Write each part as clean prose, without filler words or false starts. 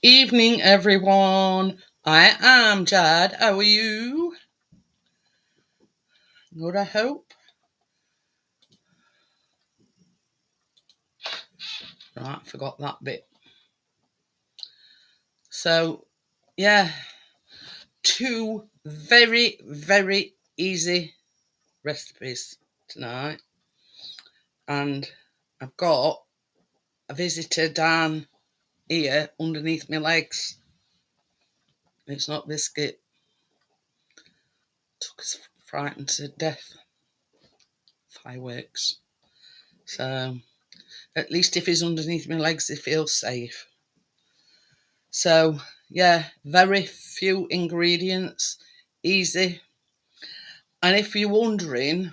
Evening, everyone. I am Jad. How are you? Good, I hope. Right, forgot that bit. So, yeah, two very, very easy recipes tonight. And I've got a visitor down here underneath my legs. It's not biscuit. Took us frightened to death. Fireworks. So, at least if he's underneath my legs, he feels safe. So, yeah, very few ingredients, easy. And if you're wondering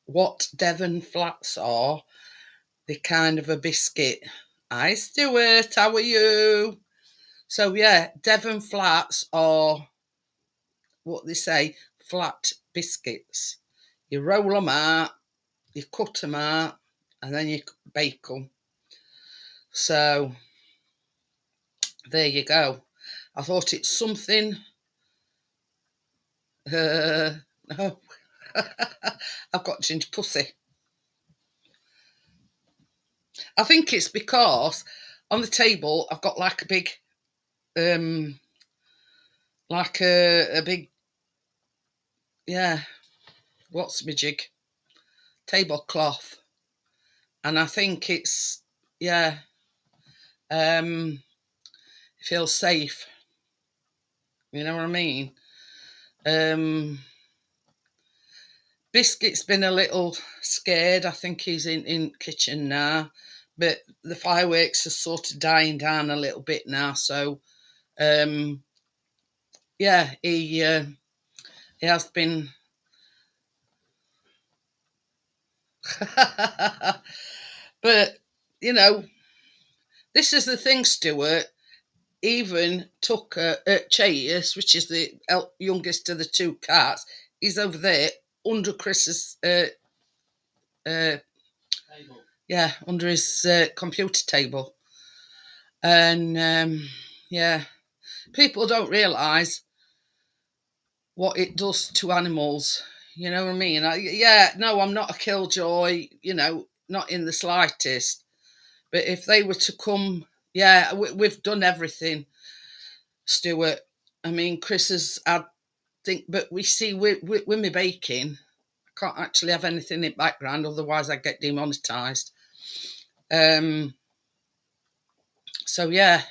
what Devon flats are, they're kind of a biscuit. Hi, Stuart, how are you? So, yeah, Devon flats are what they say, flat biscuits. You roll them out, you cut them out, and then you bake them. So, there you go. I thought it's something. No. I've got ginger pussy. I think it's because on the table I've got like a big, like a big, yeah, what's my jig? Tablecloth. And I think it's, yeah, it feels safe. You know what I mean? Biscuit's been a little scared. I think he's in kitchen now. But the fireworks are sort of dying down a little bit now. So, yeah, he has been. But, you know, this is the thing, Stuart. Even Tucker at Chase, which is the youngest of the two cats, he's over there under Chris's table. Yeah, under his computer table. And yeah, people don't realise what it does to animals. You know what I mean? No, I'm not a killjoy, not in the slightest. But if they were to come, yeah, we've done everything, Stuart. I mean, Chris has had, but we see with me baking, I can't actually have anything in the background, otherwise I get demonetised. So yeah,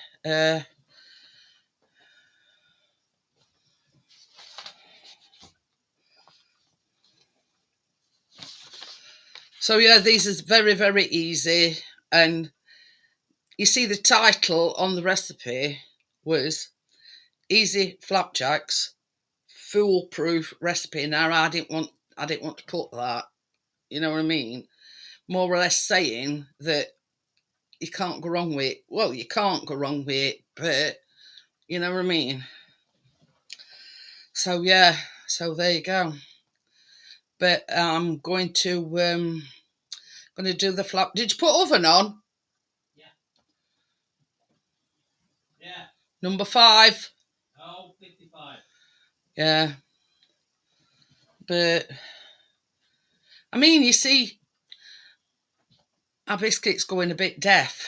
these is very, very easy. And you see the title on the recipe was Easy Flapjacks Foolproof Recipe. Now I didn't want to put that, you know what I mean? More or less saying that you can't go wrong with it. Well, you can't go wrong with it, but you know what I mean? So yeah, so there you go. But I'm going to do the flap. Did you put oven on? Yeah. Number 5. Oh, 55. Yeah. But I mean, you see, our biscuit's going a bit deaf.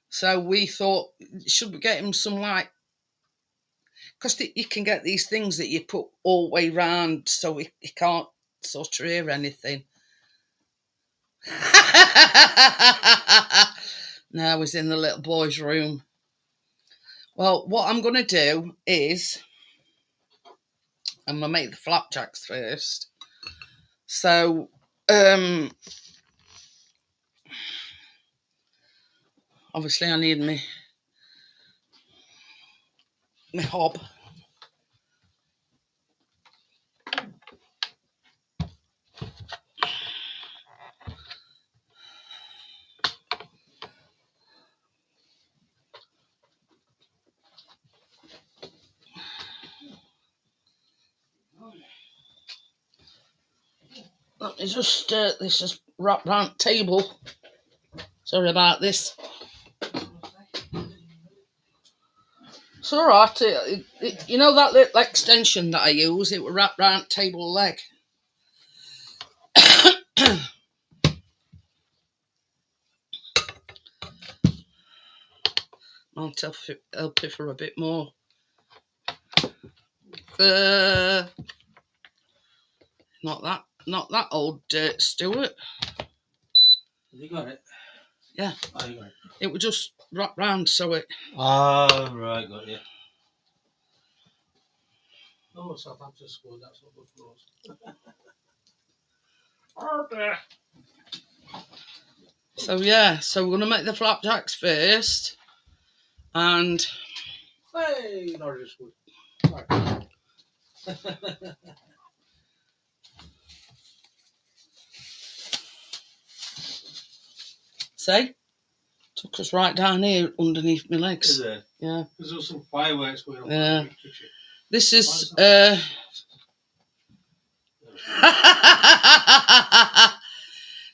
So we thought, should we get him some, like, because you can get these things that you put all the way round so he can't sort of hear anything. Now he's in the little boy's room. Well, what I'm going to do is I'm going to make the flapjacks first. So, obviously I need my hob. Let me just, this is wrapped around the table. Sorry about this. It's alright. You know that little extension that I use? It will wrap round table leg. Might help it for a bit more. Not that old dirt, Stuart. Have you got it? Yeah. Oh, you got it. It would just wrap round so it. Oh, right, got you. Oh, Southampton scored. That's not good for us. Oh, dear. So yeah, so we're gonna make the flapjacks first, and Hey, Norwich scored. Right. say, took us right down here underneath my legs. Is it? Yeah. Because there was some fireworks going on. Yeah. This is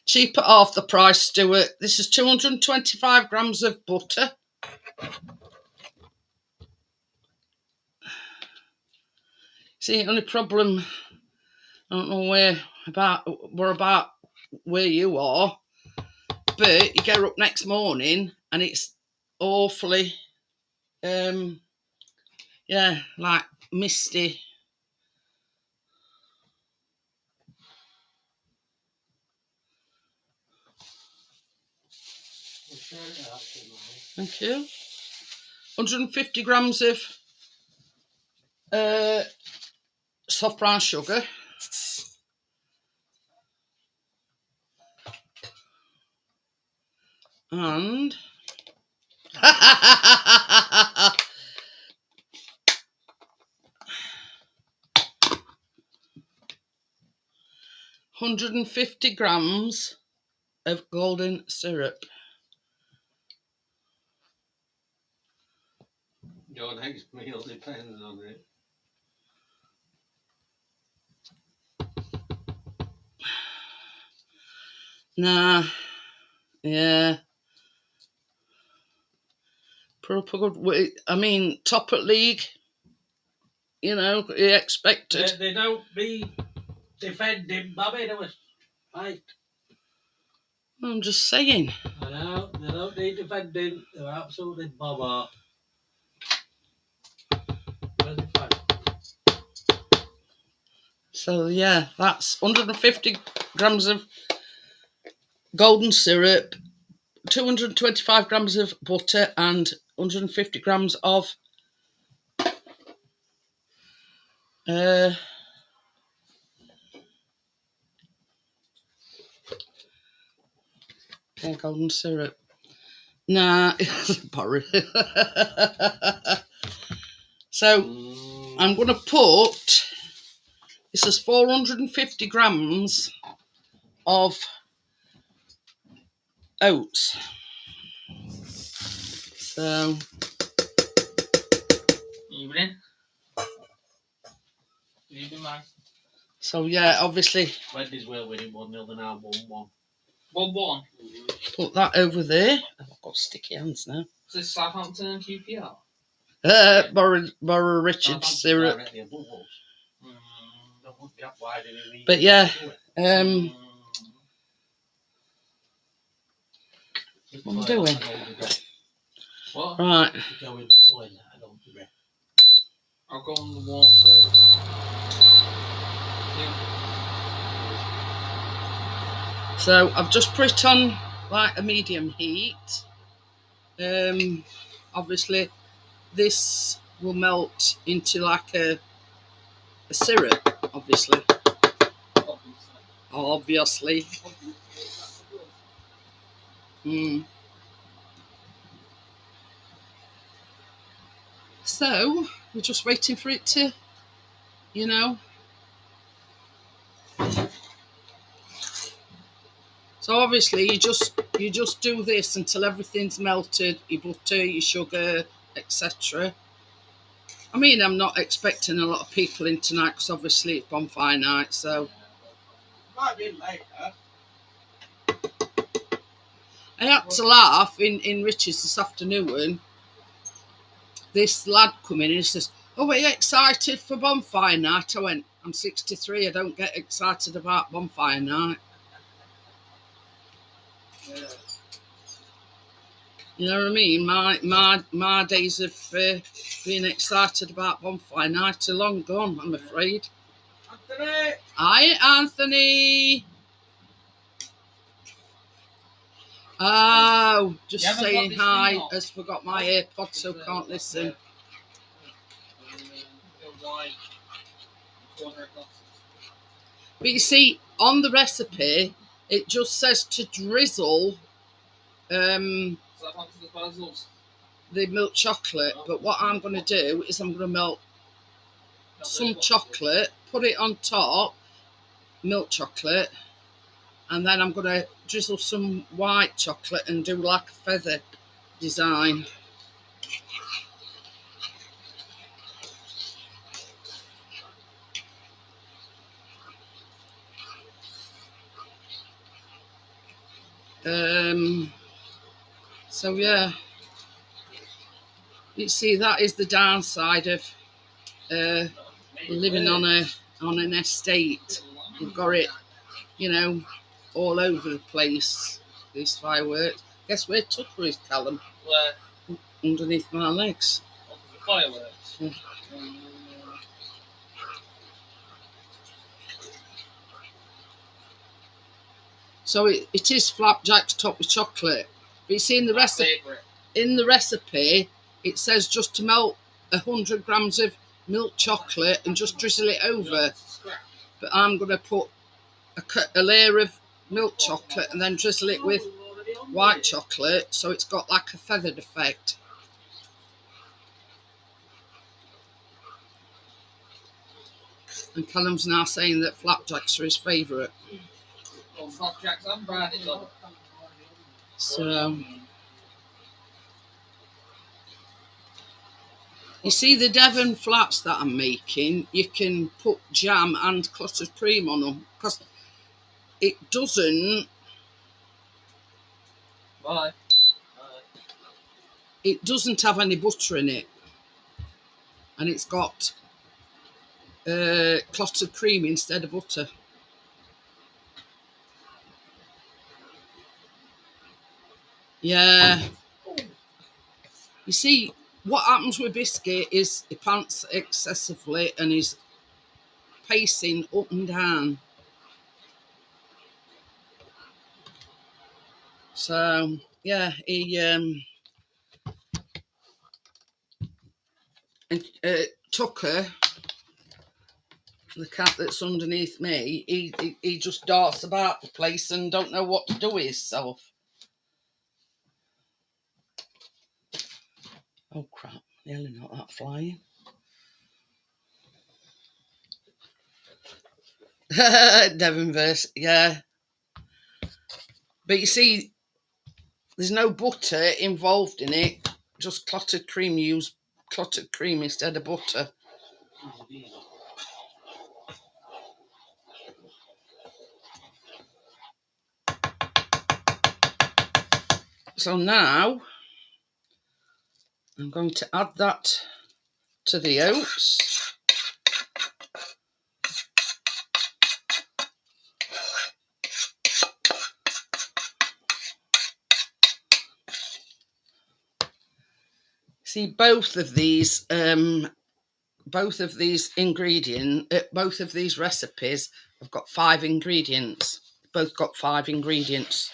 cheap at half the price, Stuart. This is 225 grams of butter. See, only problem, I don't know where you are, but you get up next morning and it's awfully, yeah, like misty. Thank you. 150 grams of soft brown sugar. And 150 grams of golden syrup. Your next meal depends on it. Nah, yeah. Proper good. I mean, top at league. You know, you expected. They don't be defending, Bobby. They was fight. I'm just saying. I know, they don't need defending. They're absolutely bobber. Where's the fight? So yeah, that's 150 grams of golden syrup, 225 grams of butter, and 150 grams of golden syrup. Nah, Barry. So I'm going to put, this is 450 grams of oats. So Evening. Evening, man. So yeah, obviously Wendy's well winning 1-0 and now 1-1. 1-1. Put that over there. I've got sticky hands now. Is this Southampton and QPR? Borough Richard syrup. But yeah, what am I doing? What? Right. I'll go on the walk service. So I've just put it on like a medium heat. Obviously this will melt into like a syrup, obviously. Obviously. So we're just waiting for it to, you know. So obviously you just do this until everything's melted, your butter, your sugar, etc. I mean, I'm not expecting a lot of people in tonight because obviously it's bonfire night, so. Might be later. I had to laugh in Richard's this afternoon this lad come in and he says, "Oh, are you excited for bonfire night?" I went, "I'm 63. I don't get excited about bonfire night." Yeah. You know what I mean? My days of being excited about bonfire night are long gone, I'm afraid. Anthony! Hi, Anthony. Oh, just saying hi. Has forgot my AirPods, so can't listen. But you see, on the recipe, it just says to drizzle the milk chocolate. But what I'm going to do is I'm going to melt some chocolate, put it on top, milk chocolate, and then I'm going to drizzle some white chocolate and do like a feather design. So yeah, you see, that is the downside of living on an estate. You've got it, you know, all over the place. These fireworks. Guess where Tucker is, Callum? Where? Underneath my legs. Fireworks. Yeah. So it is flapjacks topped with chocolate. But you see, in the recipe, it says just to melt 100 grams of milk chocolate and just drizzle it over. But I'm going to put a layer of milk chocolate and then drizzle it with white chocolate, so it's got like a feathered effect. And Callum's now saying that flapjacks are his favourite. Well, flapjacks and brownies on. So you see, the Devon flats that I'm making, you can put jam and clotted cream on them, because it doesn't. Bye. It doesn't have any butter in it, and it's got clotted cream instead of butter. Yeah. You see, what happens with Biscuit is he pants excessively and he's pacing up and down. So yeah, he and Tucker, the cat that's underneath me, he just darts about the place and don't know what to do with himself. Oh crap, nearly not that flying. Devonverse, yeah. But you see, there's no butter involved in it, just clotted cream. You use clotted cream instead of butter. So now I'm going to add that to the oats. See, both of these recipes have got 5 ingredients. Both got 5 ingredients.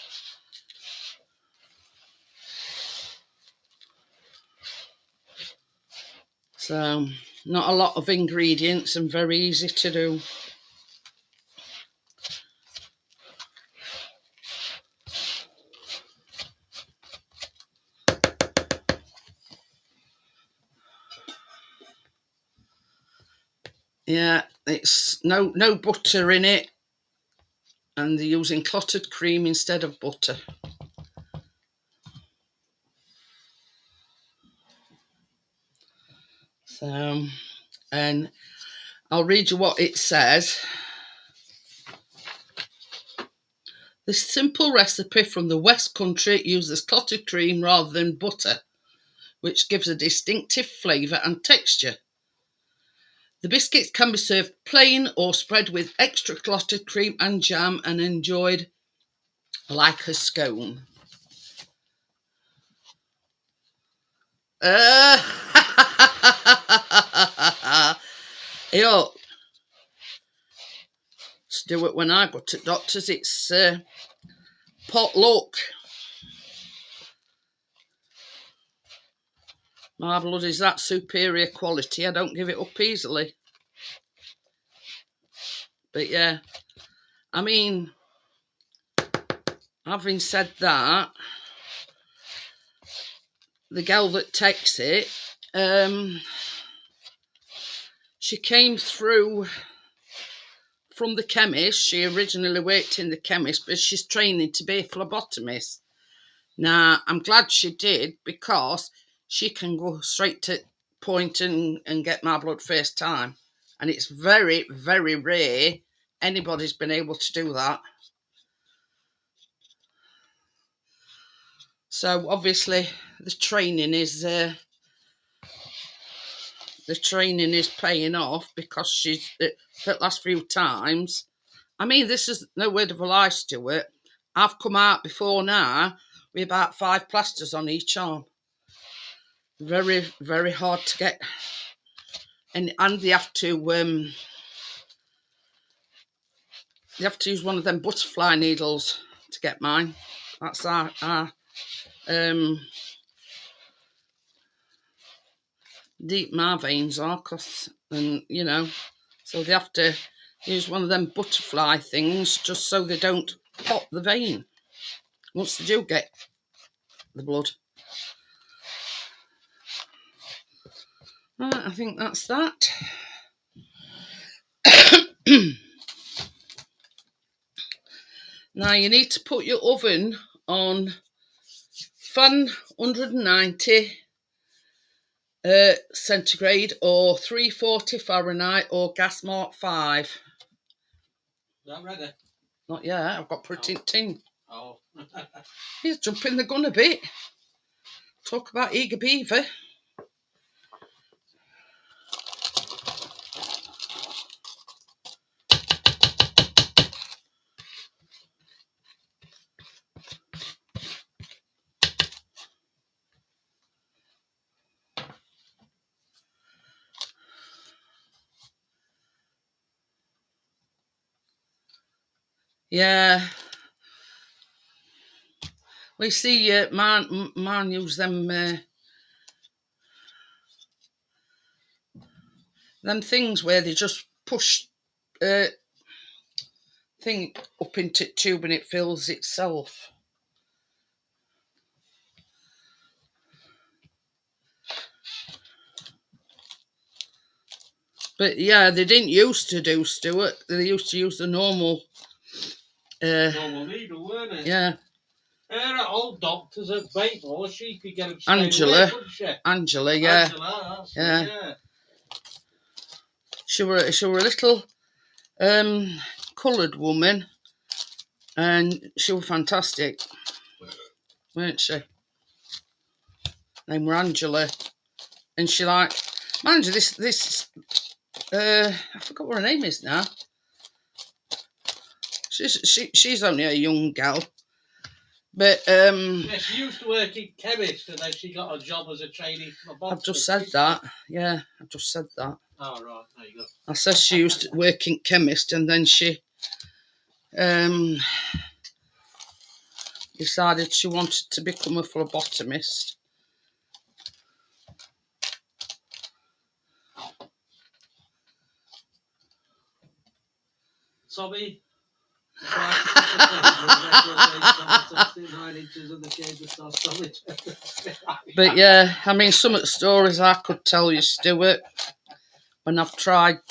So not a lot of ingredients and very easy to do. Yeah, it's no butter in it, and they're using clotted cream instead of butter. So, and I'll read you what it says. This simple recipe from the West Country uses clotted cream rather than butter. which gives a distinctive flavour and texture. The biscuits can be served plain or spread with extra clotted cream and jam and enjoyed like a scone. Yo, Stuart, when I go to doctors, it's potluck. My blood is that superior quality, I don't give it up easily. But yeah, I mean, having said that, the girl that takes it, she came through from the chemist. She originally worked in the chemist, but she's training to be a phlebotomist. Now, I'm glad she did, because she can go straight to point and get my blood first time. And it's very, very rare anybody's been able to do that. So obviously the training is paying off, because she's for the last few times. I mean, this is no word of a lie, Stuart. I've come out before now with about 5 plasters on each arm. Very, very hard to get, and they have to use one of them butterfly needles to get mine. That's our deep my veins are, and you know, so they have to use one of them butterfly things just so they don't pop the vein once they do get the blood. Right, I think that's that. Now you need to put your oven on fan 190 centigrade or 340 Fahrenheit or gas mark 5. Is that ready? Not yet, I've got to put it in tin. Oh. He's jumping the gun a bit. Talk about eager beaver. Yeah. We see man use them things where they just push thing up into the tube and it fills itself. But yeah, they didn't used to do, Stuart. They used to use the normal needle, weren't it? Yeah. Her old doctors at Bakewell, she could get them Angela. away, couldn't she? Angela, yeah. Angela, that's Yeah. it, yeah. She were a little coloured woman, and she was fantastic, weren't she? Name were Angela, and she like, mind you, this I forgot what her name is now. She's only a young gal, but yeah, she used to work in chemist, and then she got a job as a trainee for a box. I've just said that. Yeah, I've just said that. Oh right, there you go. I said she used to work in chemist, and then she decided she wanted to become a phlebotomist. Tommy. But yeah, I mean, some of the stories I could tell you, Stuart, when I've tried,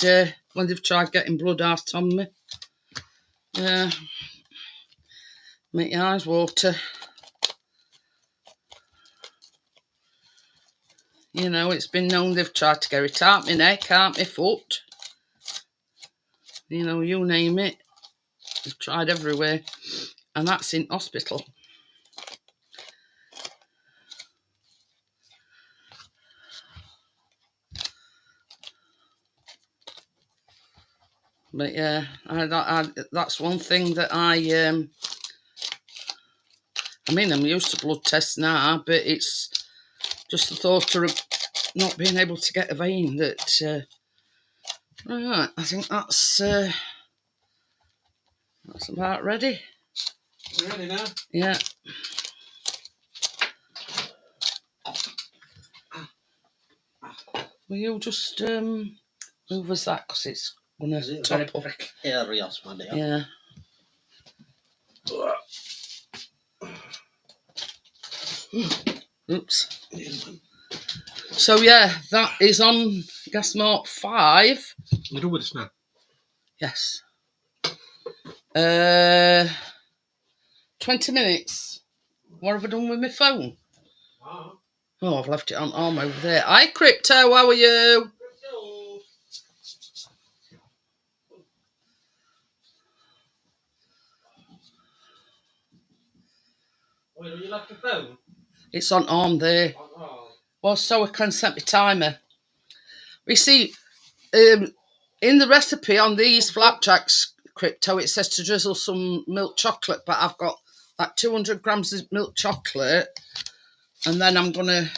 when they've tried getting blood out on me. Yeah, make your eyes water. You know, it's been known they've tried to get it out my neck, out my foot. You know, you name it. They've tried everywhere. And that's in hospital. But yeah, that's one thing that I mean, I'm used to blood tests now, but it's just the thought of not being able to get a vein that. Right, I think that's about ready. You ready now? Yeah. Will you just move us that because it's gonna top up. Precarious, my dear. Yeah. Oops. So yeah, that is on gas mark 5. You done with this now? Yes. 20 minutes. What have I done with my phone? Oh, I've left it on arm over there. Hi, Crypto, how are you? Wait, you left the phone? It's on arm there. Well, so I can set my timer. We see, in the recipe on these flapjacks, Crypto, it says to drizzle some milk chocolate, but I've got like 200 grams of milk chocolate, and then I'm going to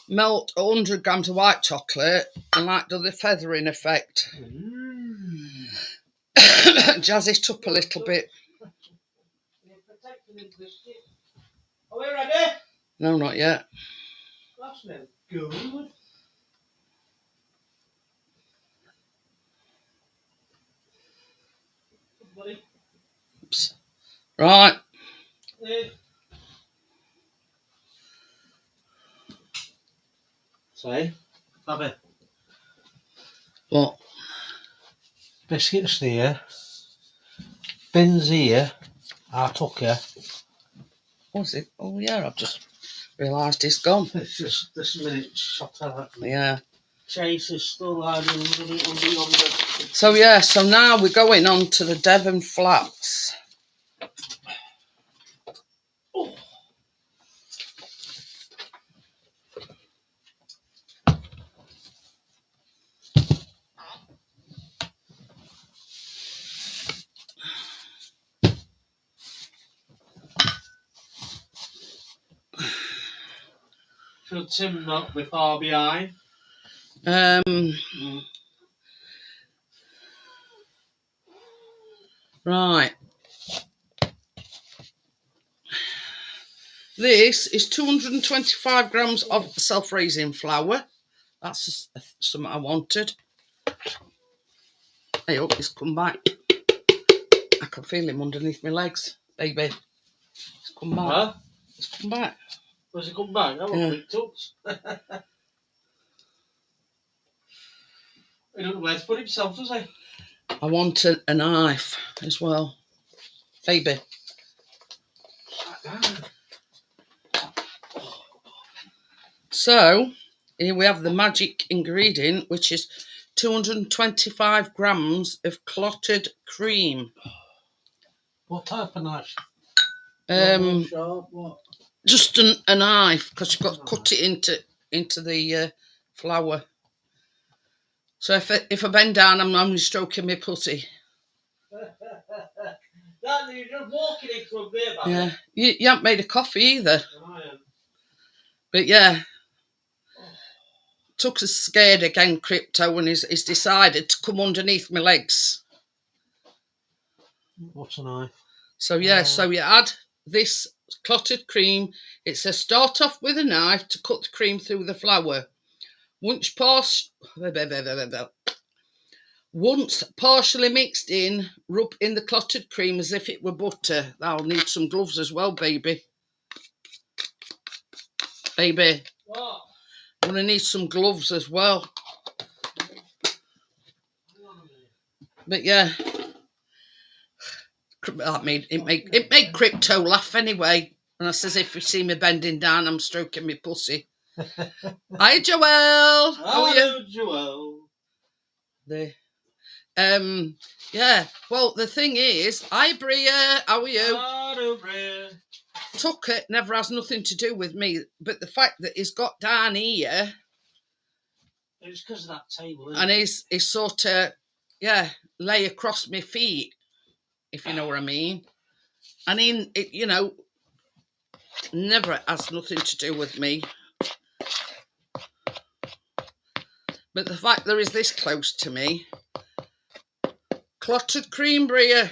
melt 100 grams of white chocolate and like do the feathering effect. Jazz it up a little bit. Are we ready? No, not yet. That's no good. Oops. Right. Say, Abby. What? Biscuits there. Bins here. I took her. What's it? Oh, yeah, I've just realised it's gone. It's just this minute shot out. Yeah. Chase is still hiding under yonder. So, yeah, so now we're going on to the Devon flats. Oh. Should Tim not be far behind? Right. This is 225 grams of self-raising flour. That's just something I wanted. Hey, up, he's come back. I can feel him underneath my legs, baby. He's come back. Huh? He's come back. Does he come back? That was quick touch. He don't know where to put himself, does he? I want a knife as well. Baby. So, here we have the magic ingredient, which is 225 grams of clotted cream. What type of knife? Sharp, what? Just a knife, because you've got to cut it into the flour. So if I bend down, I'm only stroking my pussy. That you're just walking into a beer bar. Yeah, you haven't made a coffee either. I am. But yeah, Tucker's scared again, Crypto, and he's decided to come underneath my legs. What's a knife? So yeah, so you add this clotted cream. It says start off with a knife to cut the cream through the flour. Once partially mixed in, rub in the clotted cream as if it were butter. I'll need some gloves as well, baby. Baby. What? I'm going to need some gloves as well. But yeah. It made Crypto laugh anyway. And I says, if you see me bending down, I'm stroking my pussy. Hi, Joelle. How are you? Joelle. There. Yeah. Well, the thing is, hi, Bria. How are you? Hello, Bria. Tucker never has nothing to do with me, but the fact that he's got down here, it's because of that table. And he's sort of yeah, lay across my feet, if you know what I mean. I mean, it, you know, never has nothing to do with me. But the fact there is this close to me, clotted cream brie.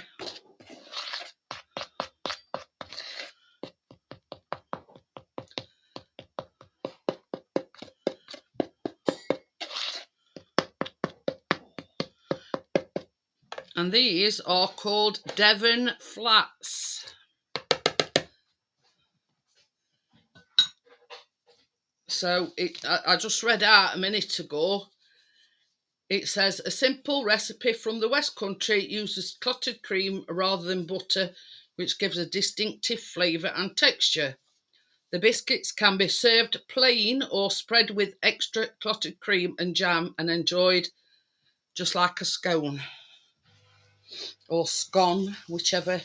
And these are called Devon Flats. So I just read out a minute ago. It says a simple recipe from the West Country uses clotted cream rather than butter, which gives a distinctive flavour and texture. The biscuits can be served plain or spread with extra clotted cream and jam and enjoyed just like a scone or scone, whichever.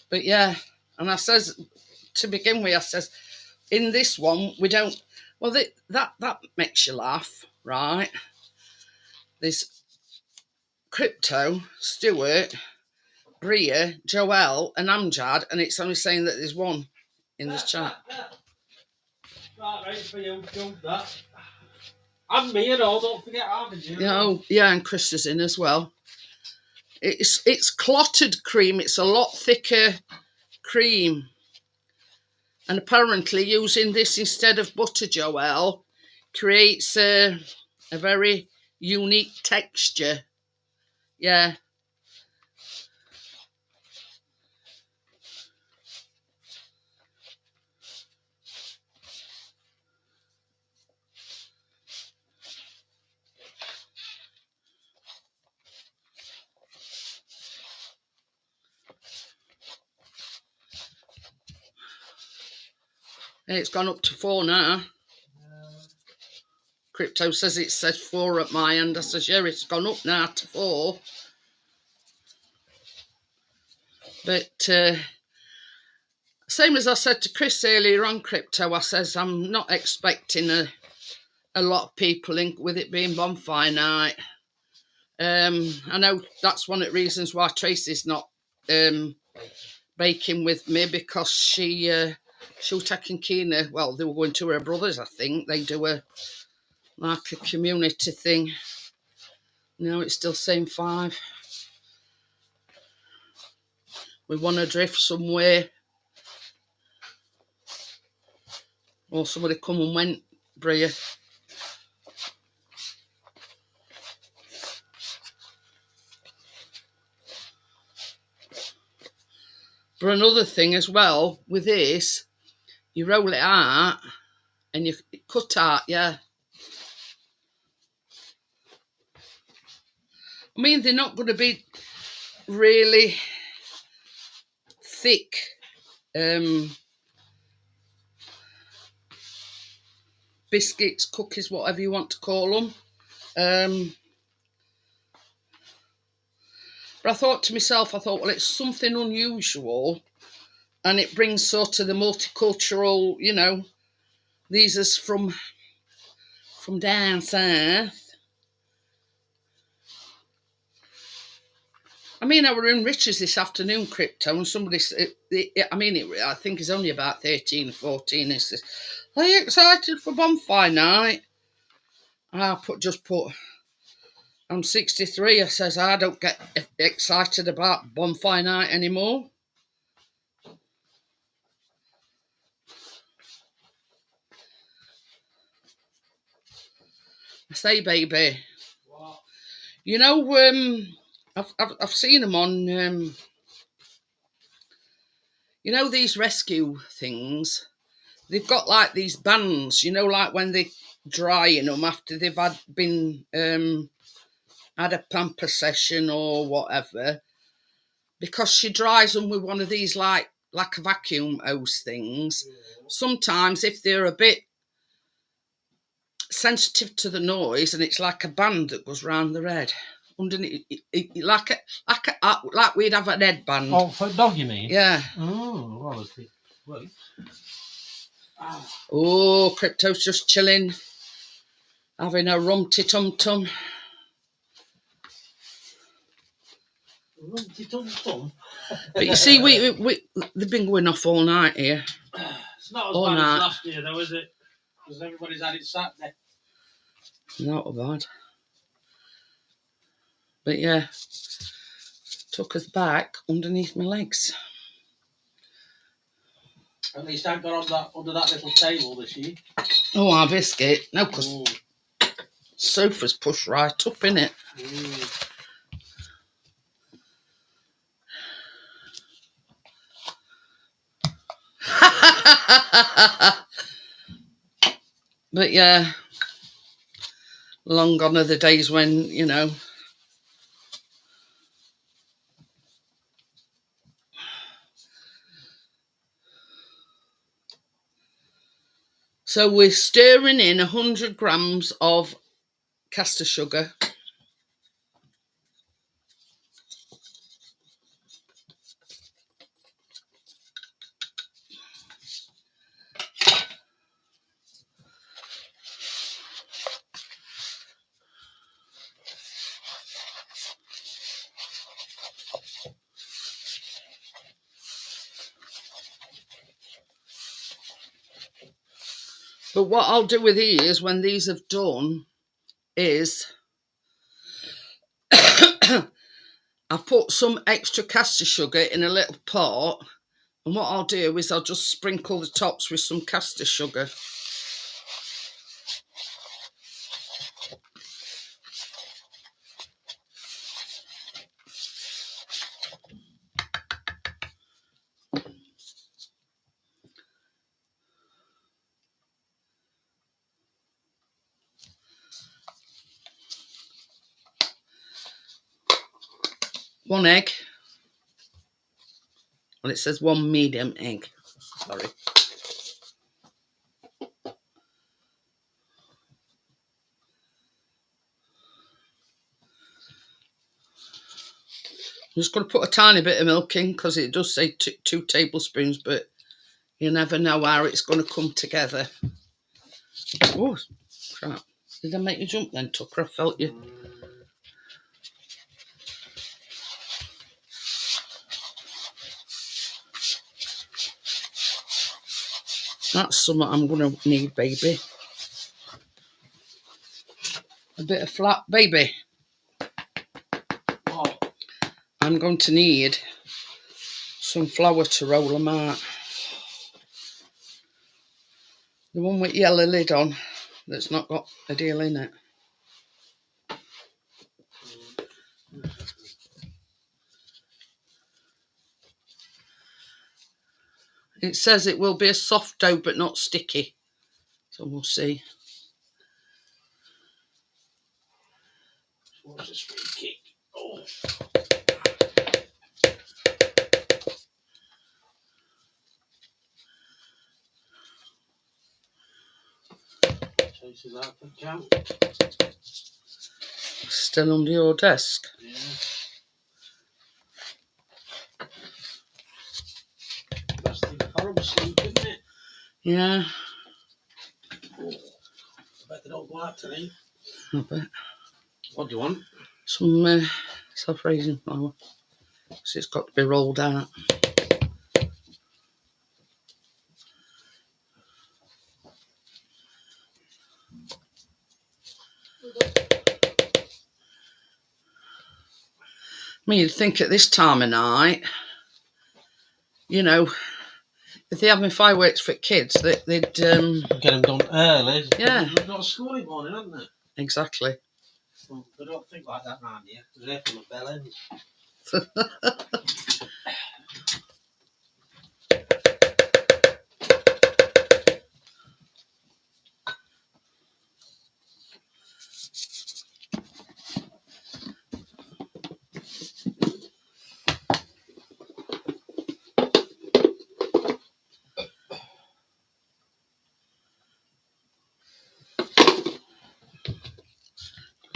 But yeah, and I says, to begin with, I says, in this one, we don't, well, that makes you laugh, right? There's Crypto, Stuart, Bria, Joelle, and Amjad, and it's only saying that there's one in this chat. Right for you, jump that. And me and all, don't forget you. Oh, yeah, and Chris is in as well. It's clotted cream. It's a lot thicker cream. And apparently using this instead of butter, Joelle, creates a very unique texture. Yeah. It's gone up to 4 now. Crypto says it says 4 at my end. I says, yeah, it's gone up now to 4. But same as I said to Chris earlier on, Crypto, I says I'm not expecting a lot of people in with it being bonfire night. I know that's one of the reasons why Tracy's not baking with me, because she was taking Keena. Well, they were going to her brother's, I think. They do a community thing. No, it's still saying 5. We want to drift somewhere. Or somebody come and went, Bria. But another thing as well, with this, you roll it out and you cut out, yeah. I mean, they're not going to be really thick biscuits, cookies, whatever you want to call them. But I thought to myself, well, it's something unusual, and it brings sort of the multicultural, you know, these is from down south. I mean, I were in Richards this afternoon, Crypto, and somebody, I think it's only about 13 or 14. It says, are you excited for bonfire night? I just put, I'm 63. I says, I don't get excited about bonfire night anymore. I say, baby. What? You know, I've seen them on, you know, these rescue things. They've got like these bands, you know, like when they drying them after they've been had a pamper session or whatever, because she dries them with one of these like a vacuum hose things. Yeah. Sometimes if they're a bit sensitive to the noise, and it's like a band that goes round their head. underneath, like we'd have an headband. Oh, for a dog, you mean? Yeah. Oh, well, okay. Well. Oh, Crypto's just chilling, having a rumty-tum-tum. Rumty-tum-tum? But you see, they've been going off all night here. It's not as all bad night. as last year, though, is it? Because everybody's had it Saturday. Not bad. But yeah, took us back underneath my legs. At least I got on that under that little table this year. Oh, our biscuit. No, because sofa's pushed right up, innit? But yeah, long gone are the days when, you know. So we're stirring in 100 grams of caster sugar. But what I'll do with these, when these have done, is I've put some extra caster sugar in a little pot, and what I'll do is I'll just sprinkle the tops with some caster sugar. One egg. Well, it says one medium egg. Sorry. I'm just going to put a tiny bit of milk in because it does say 2 tablespoons, but you never know how it's going to come together. Oh, crap. Did I make you jump then, Tucker? I felt you. That's something I'm going to need, baby. A bit of flat, baby. Oh. I'm going to need some flour to roll them out. The one with yellow lid on that's not got a deal in it. It says it will be a soft dough but not sticky. So we'll see. What's this free kick? Oh. Chases out for count. Still under your desk? Yeah. That's the horrible sleep, isn't it? Yeah. Oh. I bet they don't go out today. I bet. What do you want? Some self-raising flour. So it's got to be rolled out. I mean, you'd think at this time of night, you know, if they're having fireworks for kids, they'd get them done early. Yeah. They've got a school in the morning, haven't they? Exactly. Well, they don't think like that round here, because they're from the bell end.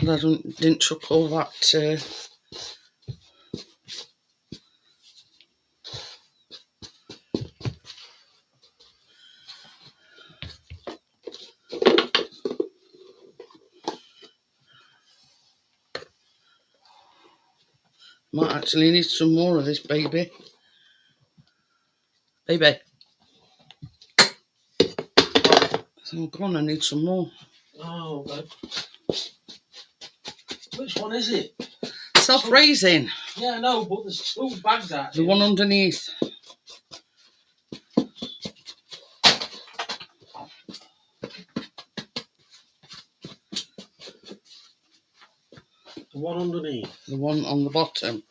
glad I didn't chuck all that. Might actually need some more of this, baby. Baby. Oh, go on, I need some more. Oh, okay. Which one is it? Self-raising. Yeah, I know, but there's 2 bags out The here. one underneath. The one underneath. The one on the bottom.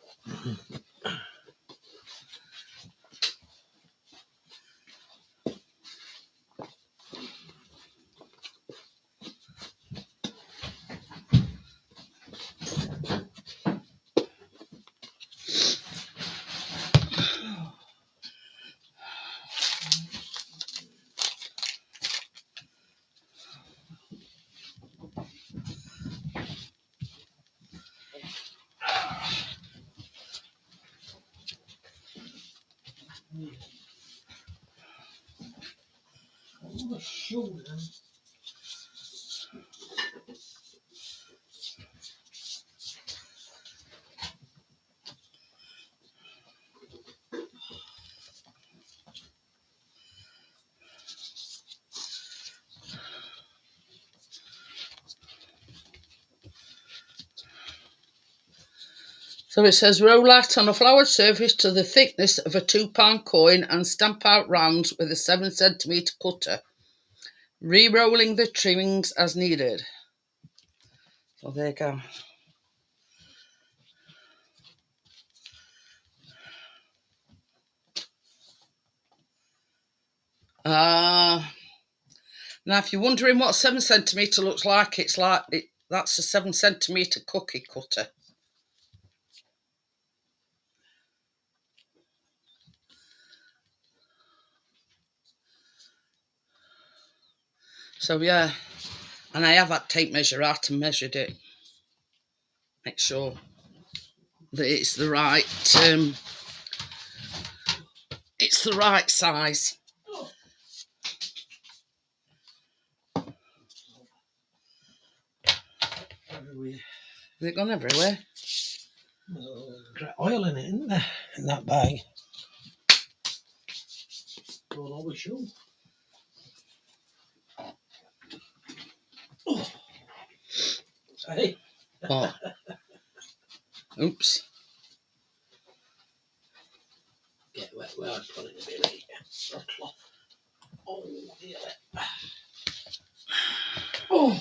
So it says roll out on a floured surface to the thickness of a £2 coin and stamp out rounds with a 7cm cutter, re-rolling the trimmings as needed. So there you go. Now if you're wondering what 7cm looks like, that's a 7cm cookie cutter. So yeah, and I have that tape measure out and measured it. Make sure that it's the right size. Everywhere. Has it gone everywhere? There's oil in it, isn't there? In that bag. Don't always show. Oh. Hey. What? Oops. Get wet where I put it in a bit later. A cloth. Oh, dear. Oh.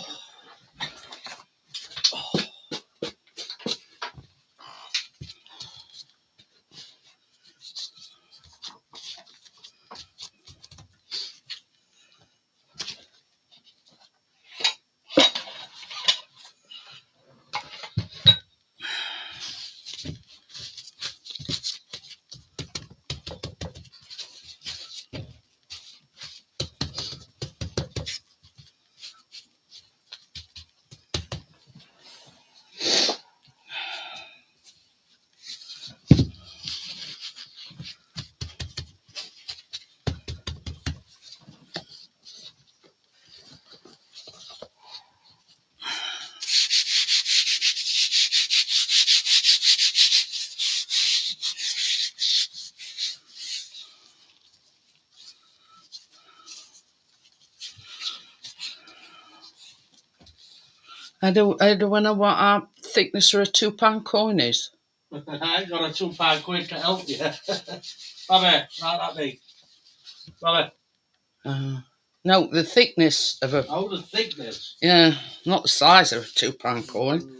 I don't know what our thickness of a £2 coin is. I ain't got a £2 coin to help you. Bobby, right that big. Bobby. No, the thickness of a... Oh, the thickness. Yeah, not the size of a £2 coin.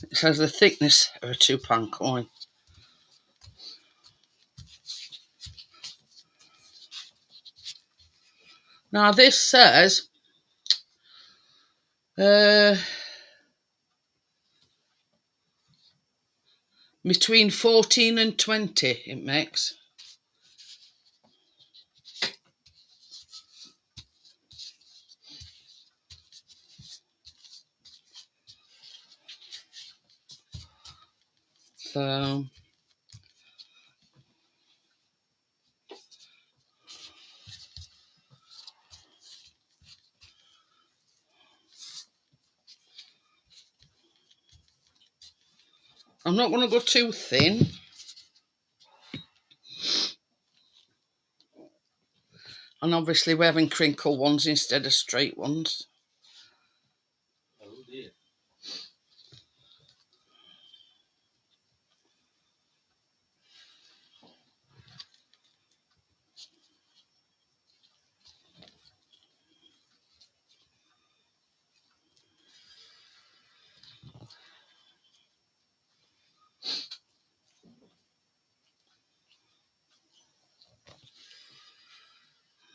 It says the thickness of a £2 coin. Now this says between 14 and 20 it makes. So I'm not going to go too thin. And obviously we're having crinkle ones instead of straight ones. Oh dear.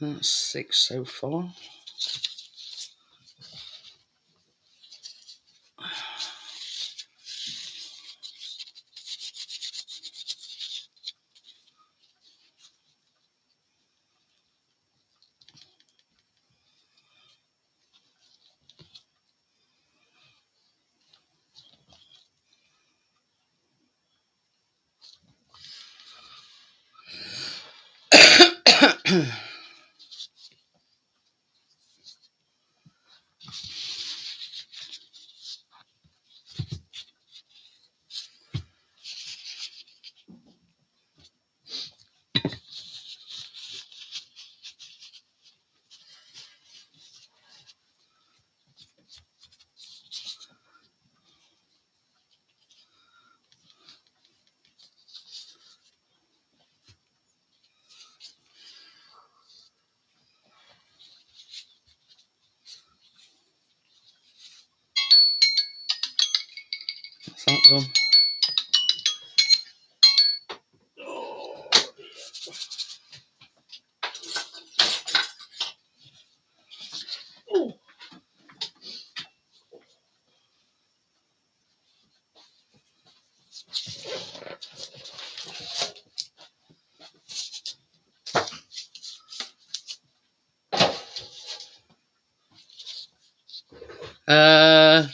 That's 6 so far. That's that done. Uh,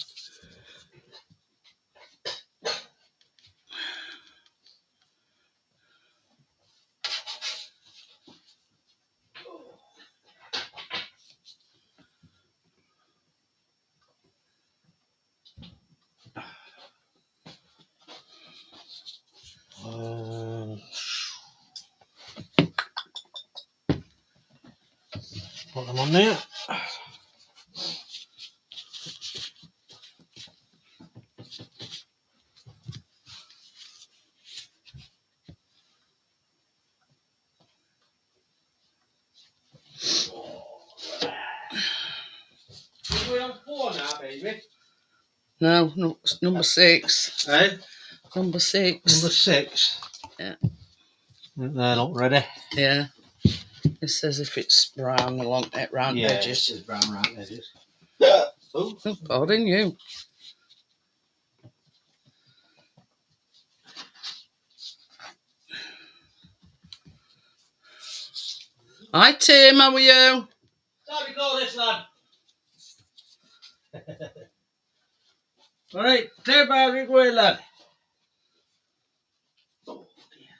Put them on there. We're on 4 now, baby. no, it's number 6. Hey? Number 6. Number 6. Yeah. They're not ready. Yeah. It says if it's brown along round edges. It's brown round edges. Oh. Oh, pardon you. Hi Tim, how are you? How do you call this, lad? Alright, take about it away, lad. Oh, dear.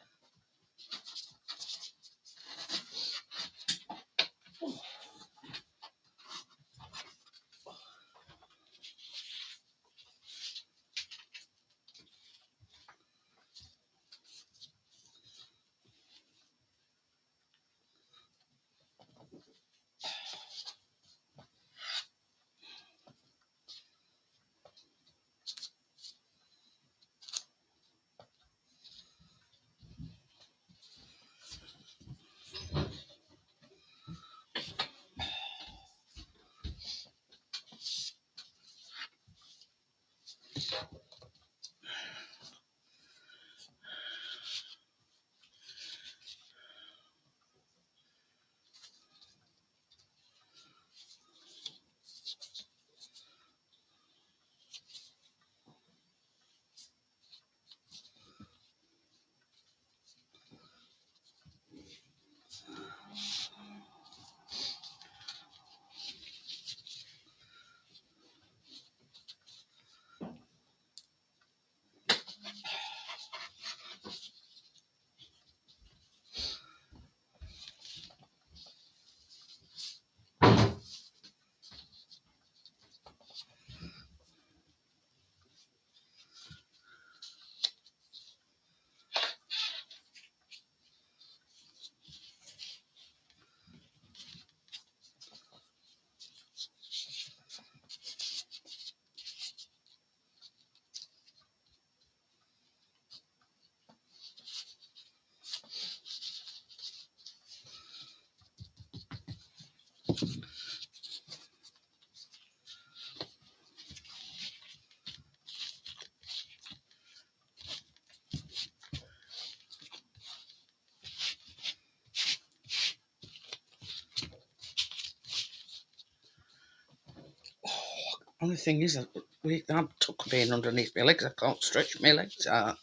Only thing is, I took a being underneath my legs. I can't stretch my legs out.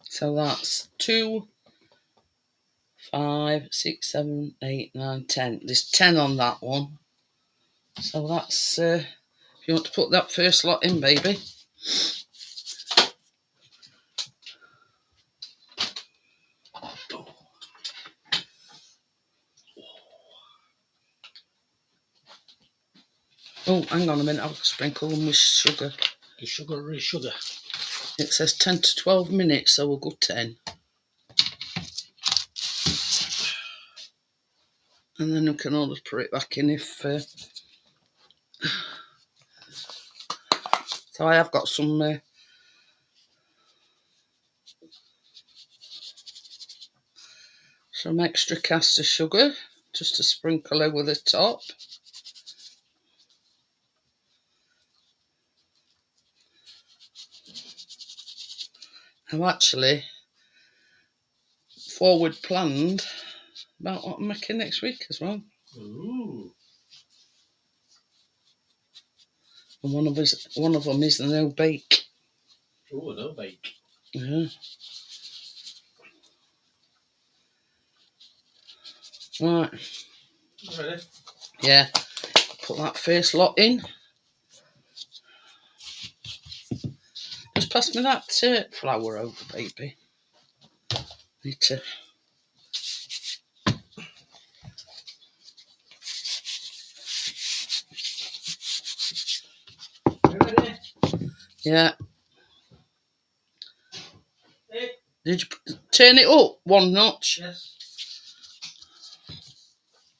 So that's 2, 5, 6, 7, 8, 9, 10. There's 10 on that one. So that's, if you want to put that first lot in, baby. Oh, hang on a minute, I'll sprinkle them with sugar. Sugar is sugar. It says 10 to 12 minutes, so we'll go 10. And then we can always put it back in if... So I have got some extra caster sugar, just to sprinkle over the top. I've actually forward planned about what I'm making next week as well. Ooh. And one of them is the no bake. Oh, no bake. Yeah. Right. Ready? Yeah. Put that first lot in. Just pass me that flour over, baby. Need to. You ready? Yeah. Hey. Did you turn it up one notch? Yes.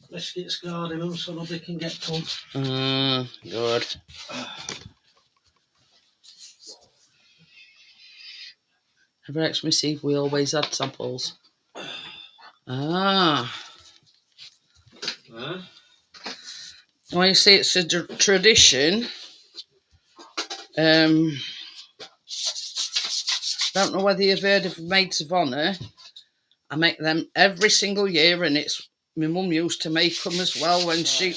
Biscuits guarding them so nobody can get to them. Good. Ever asked me see if we always had samples? Ah. Huh? Well, you see, it's a tradition. Don't know whether you've heard of Maids of Honour. I make them every single year, and it's my mum used to make them as well when she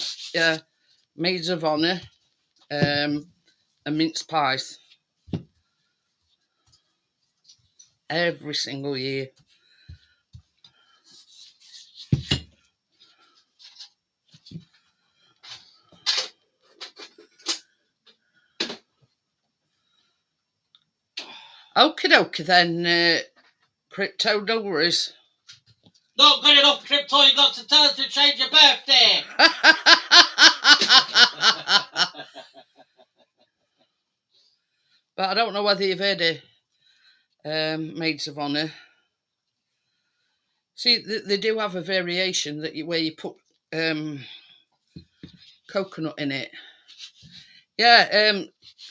Maids of Honour and mince pies every single year. Okie dokie then, crypto doors. Not good enough, Crypto. You got to tell us to change your birthday. But I don't know whether you've heard of Maids of Honour. See, they do have a variation where you put coconut in it. Yeah,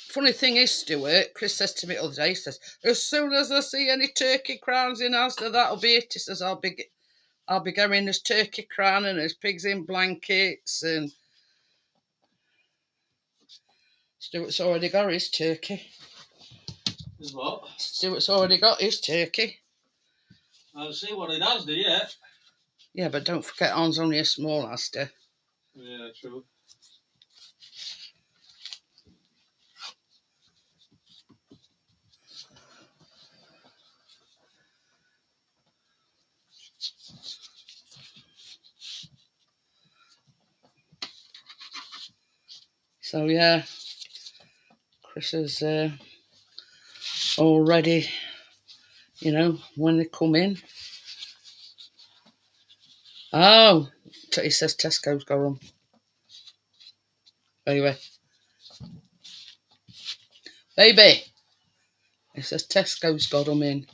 funny thing is, Stuart, Chris says to me the other day, he says, as soon as I see any turkey crowns in Asda, that'll be it. He says, I'll be going as turkey crown and as pigs in blankets, and Stuart's already got his turkey. Is what? Stuart's already got his turkey. I'll see what it has, do you? Yeah, but don't forget, ours only a small Asda. Yeah, true. So yeah, Chris is all ready, when they come in. Oh, he says Tesco's got them. Anyway, baby, he says Tesco's got them in.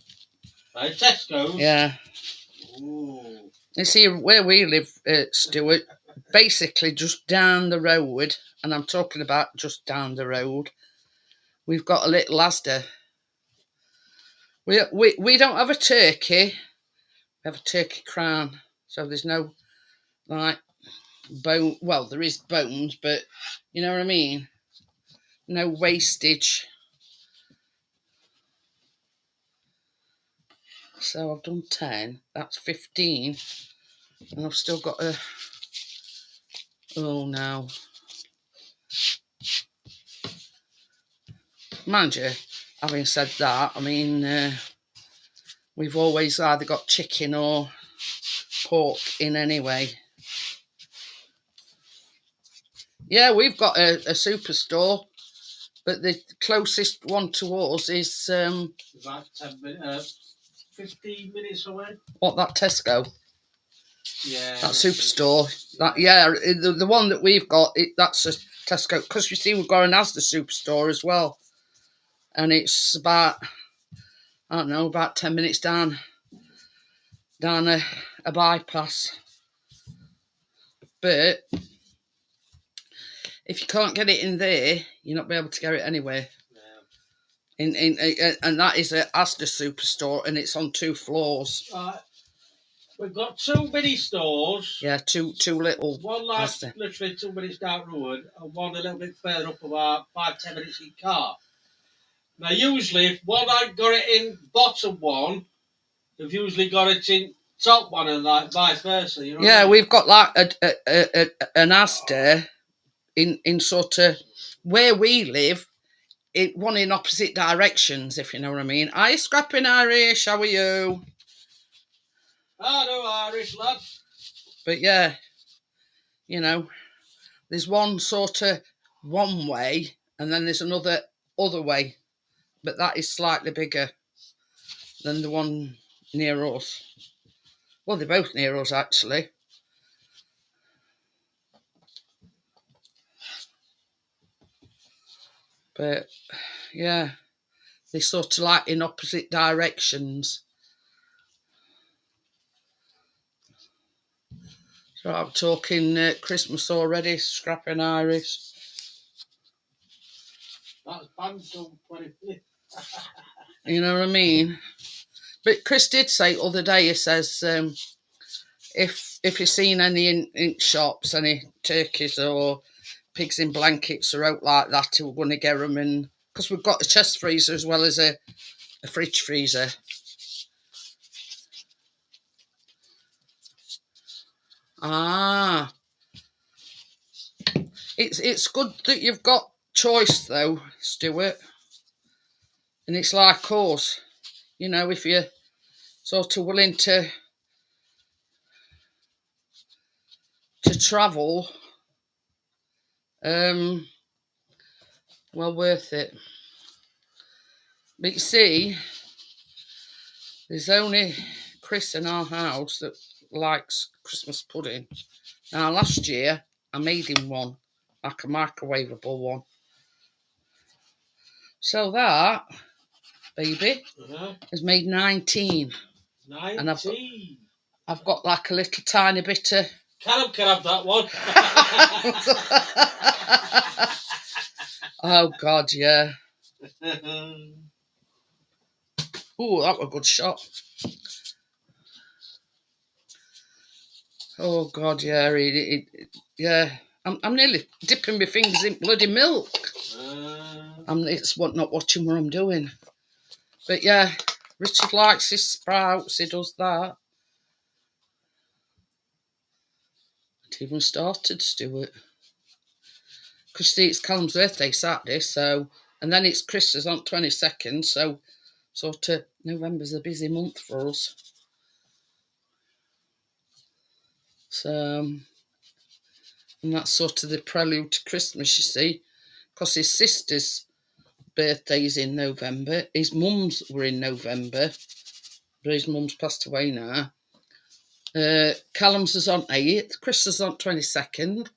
Right, Tesco's? Yeah. Ooh. You see, where we live, Stuart, basically just down the road, and I'm talking about just down the road, we've got a little Asda. We don't have a turkey. We have a turkey crown. So there's no, bone. Well, there is bones, but you know what I mean? No wastage. So I've done 10. That's 15. And I've still got a... Oh, no. Mind you, having said that, I mean, we've always either got chicken or pork in anyway. Yeah, we've got a superstore, but the closest one to us is... About 10 minutes, 15 minutes away. What, that Tesco? Yeah. That superstore. That, yeah, the one that we've got, that's a Tesco. Because you see, we've got an Asda superstore as well. And it's about, I don't know, about 10 minutes down a bypass. But if you can't get it in there, you're not be able to get it anywhere. Yeah. And that is a Asda superstore, and it's on 2 floors. We've got 2 mini stores. Yeah, two little. One last, literally 2 minutes down the road, and one a little bit further up, about 5-10 minutes in car. Now, usually, if one ain't got it in bottom one, they've usually got it in top one, and like vice versa. You know yeah, what I mean? we've got like an Asda in sort of where we live. One in opposite directions, if you know what I mean. Are you scrapping Irish? How are you? I know Irish, lad. But yeah, you know, there's one sort of one way, and then there's another other way, but that is slightly bigger than the one near us. Well, they're both near us, actually. But yeah, they're sort of like in opposite directions. So I'm talking Christmas already, scrapping Irish. That's banned till 25th. You know what I mean? But Chris did say the other day, he says, if you've seen any in shops, any turkeys or pigs in blankets or out like that, we're going to get them in. Because we've got a chest freezer as well as a fridge freezer. Ah. It's good that you've got choice though, Stuart. And it's like us, you know, if you're sort of willing to travel, well worth it. But you see, there's only Chris in our house that likes Christmas pudding. Now last year I made him one, like a microwavable one. So that baby has made 19. 19. And I've got like a little tiny bit of... Callum can have that one. Oh God, yeah. Oh, that was a good shot. Oh God, yeah, yeah. I'm nearly dipping my fingers in bloody milk. It's not watching what I'm doing. But yeah, Richard likes his sprouts. He does that. It even started, Stuart. Because see, it's Callum's birthday Saturday, so, and then it's Chris's on 22nd, so sort of November's a busy month for us. So, and that's sort of the prelude to Christmas, you see, because his sister's birthday's in November. His mum's were in November, but his mum's passed away now. Callum's is on 8th, Chris is on 22nd.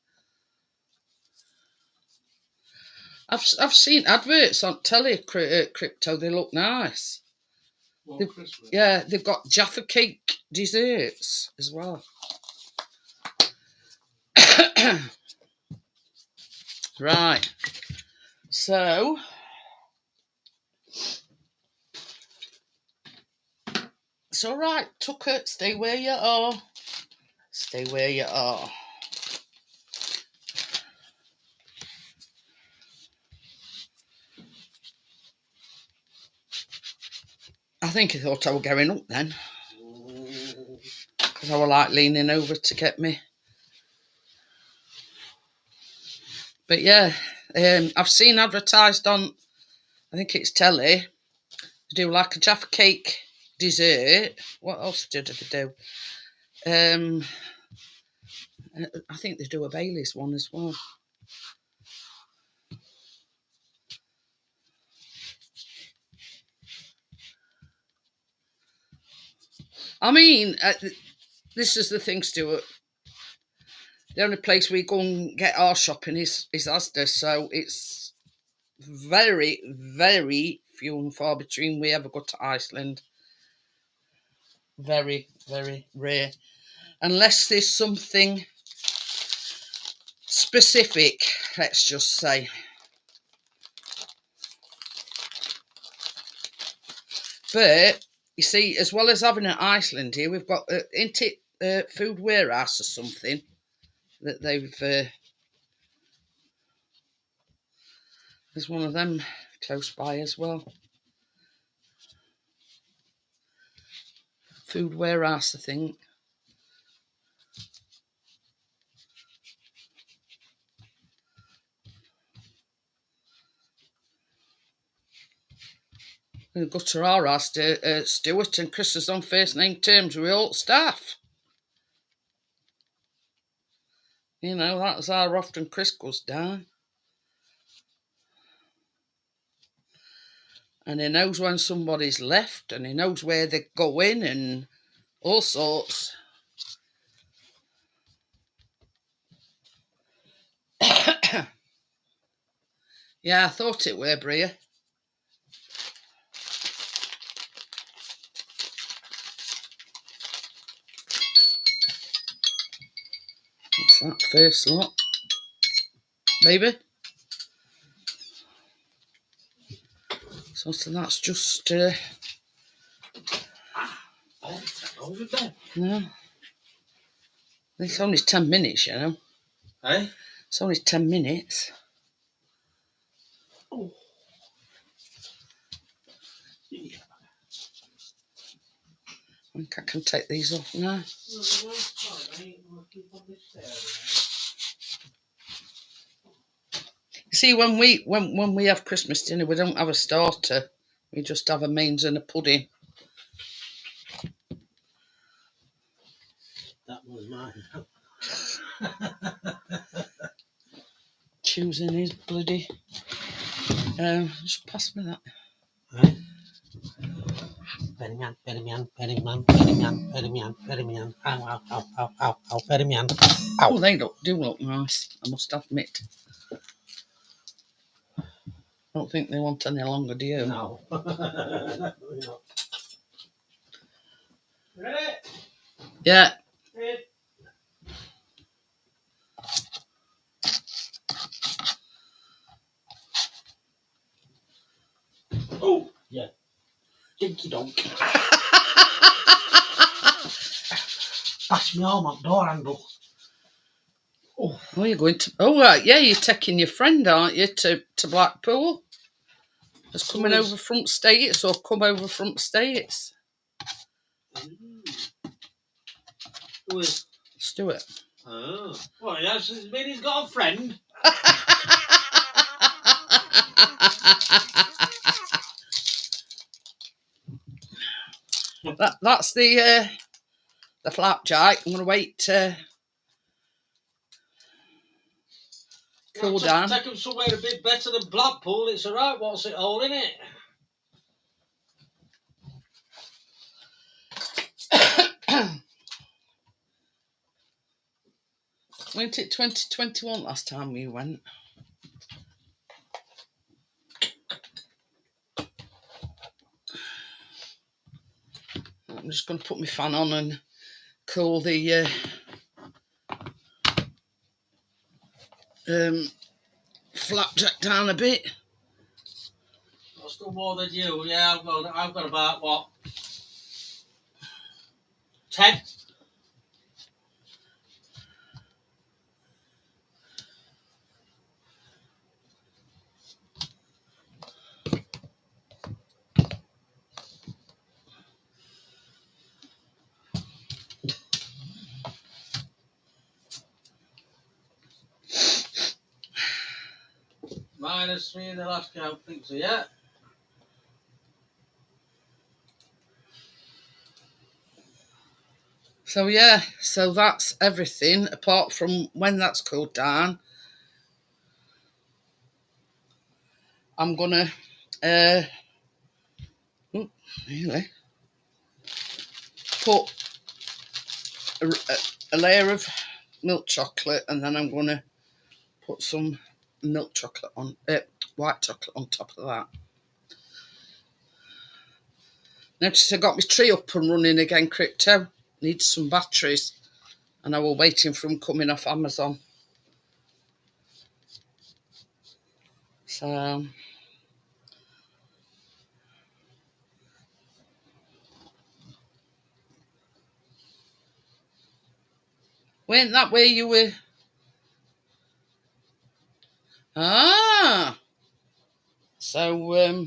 I've seen adverts on telly, Crypto, they look nice. Yeah, they've got Jaffa Cake desserts as well. Right, so it's all right, Tucker, stay where you are. Stay where you are. I think he thought I was going up then, because I was like leaning over to get me. But yeah, I've seen advertised on, I think it's telly, to do like a Jaffa cake dessert. What else did they do? I think they do a Bailey's one as well. I mean, this is the thing, Stuart. The only place we go and get our shopping is Asda, so it's very, very few and far between we ever go to Iceland. Very, very rare. Unless there's something specific, let's just say. But, you see, as well as having an Iceland here, we've got, Food Warehouse or something that they've... there's one of them close by as well. Food Warehouse, I think. We go to our house, Stuart, and Chris is on first name terms with all staff. You know, that's how often Chris goes down. And he knows when somebody's left, and he knows where they're going, and all sorts. Yeah, I thought it were, Bria. What's that first lot? Baby? So that's just... no. It's only 10 minutes, you know. Eh? It's only 10 minutes. Oh. I think I can take these off now. You see, when we have Christmas dinner, we don't have a starter. We just have a mains and a pudding. That was mine. Choosing his bloody... just pass me that. Right. Perimian, perimian, perimian, perimian, perimian, perimian. Ow, ow, ow, ow, ow, ow, perimian. Ow. Oh, they do look nice, I must admit. I don't think they want any longer, do you? No. No. Ready? Yeah. Ready. Oh, yeah. Dinky donk. Pass me home on door handle. Oh. Oh, you're going to... Oh, right, yeah, you're taking your friend, aren't you, to Blackpool? It's coming over from States, or come over from States? Who is? Stuart. Oh. Well, yes, it mean he's got a friend. That's the flapjack. I'm going to wait cool down. Take him somewhere a bit better than Blackpool. It's alright, what's it all, innit? Went it 2021 last time we went? I'm just going to put my fan on and cool the flapjack down a bit. I've still more than you. Yeah, I've got about what? 10. -3 in the last count, I think so, yeah. So yeah, so that's everything apart from when that's cooled down. I'm gonna really put a layer of milk chocolate, and then I'm gonna put some milk chocolate on white chocolate on top of that. Notice I got my tree up and running again, Crypto. Needs some batteries, and I was waiting for them coming off Amazon. So weren't that where you were? Ah, so her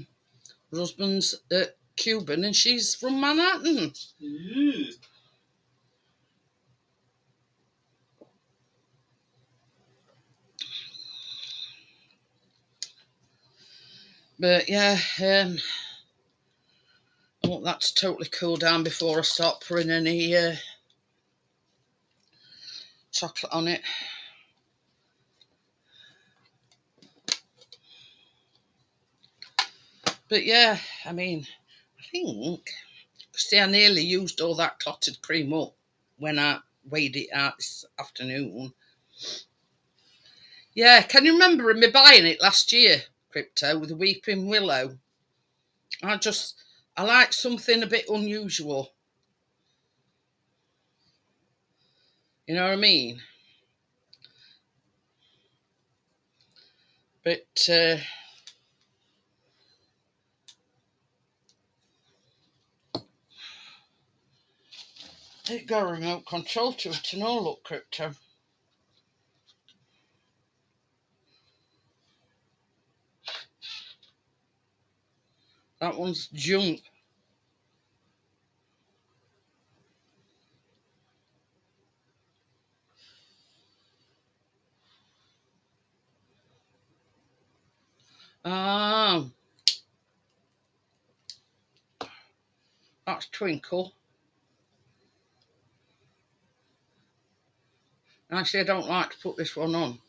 husband's Cuban and she's from Manhattan. But yeah, I want that to totally cool down before I start putting any chocolate on it. But yeah, I mean, I think, see, I nearly used all that clotted cream up when I weighed it out this afternoon. Yeah, can you remember me buying it last year, Crypto, with a weeping willow? I like something a bit unusual. You know what I mean? But it got a remote control to it and all, look, Crypto. That one's junk. Ah, that's Twinkle. Actually, I don't like to put this one on,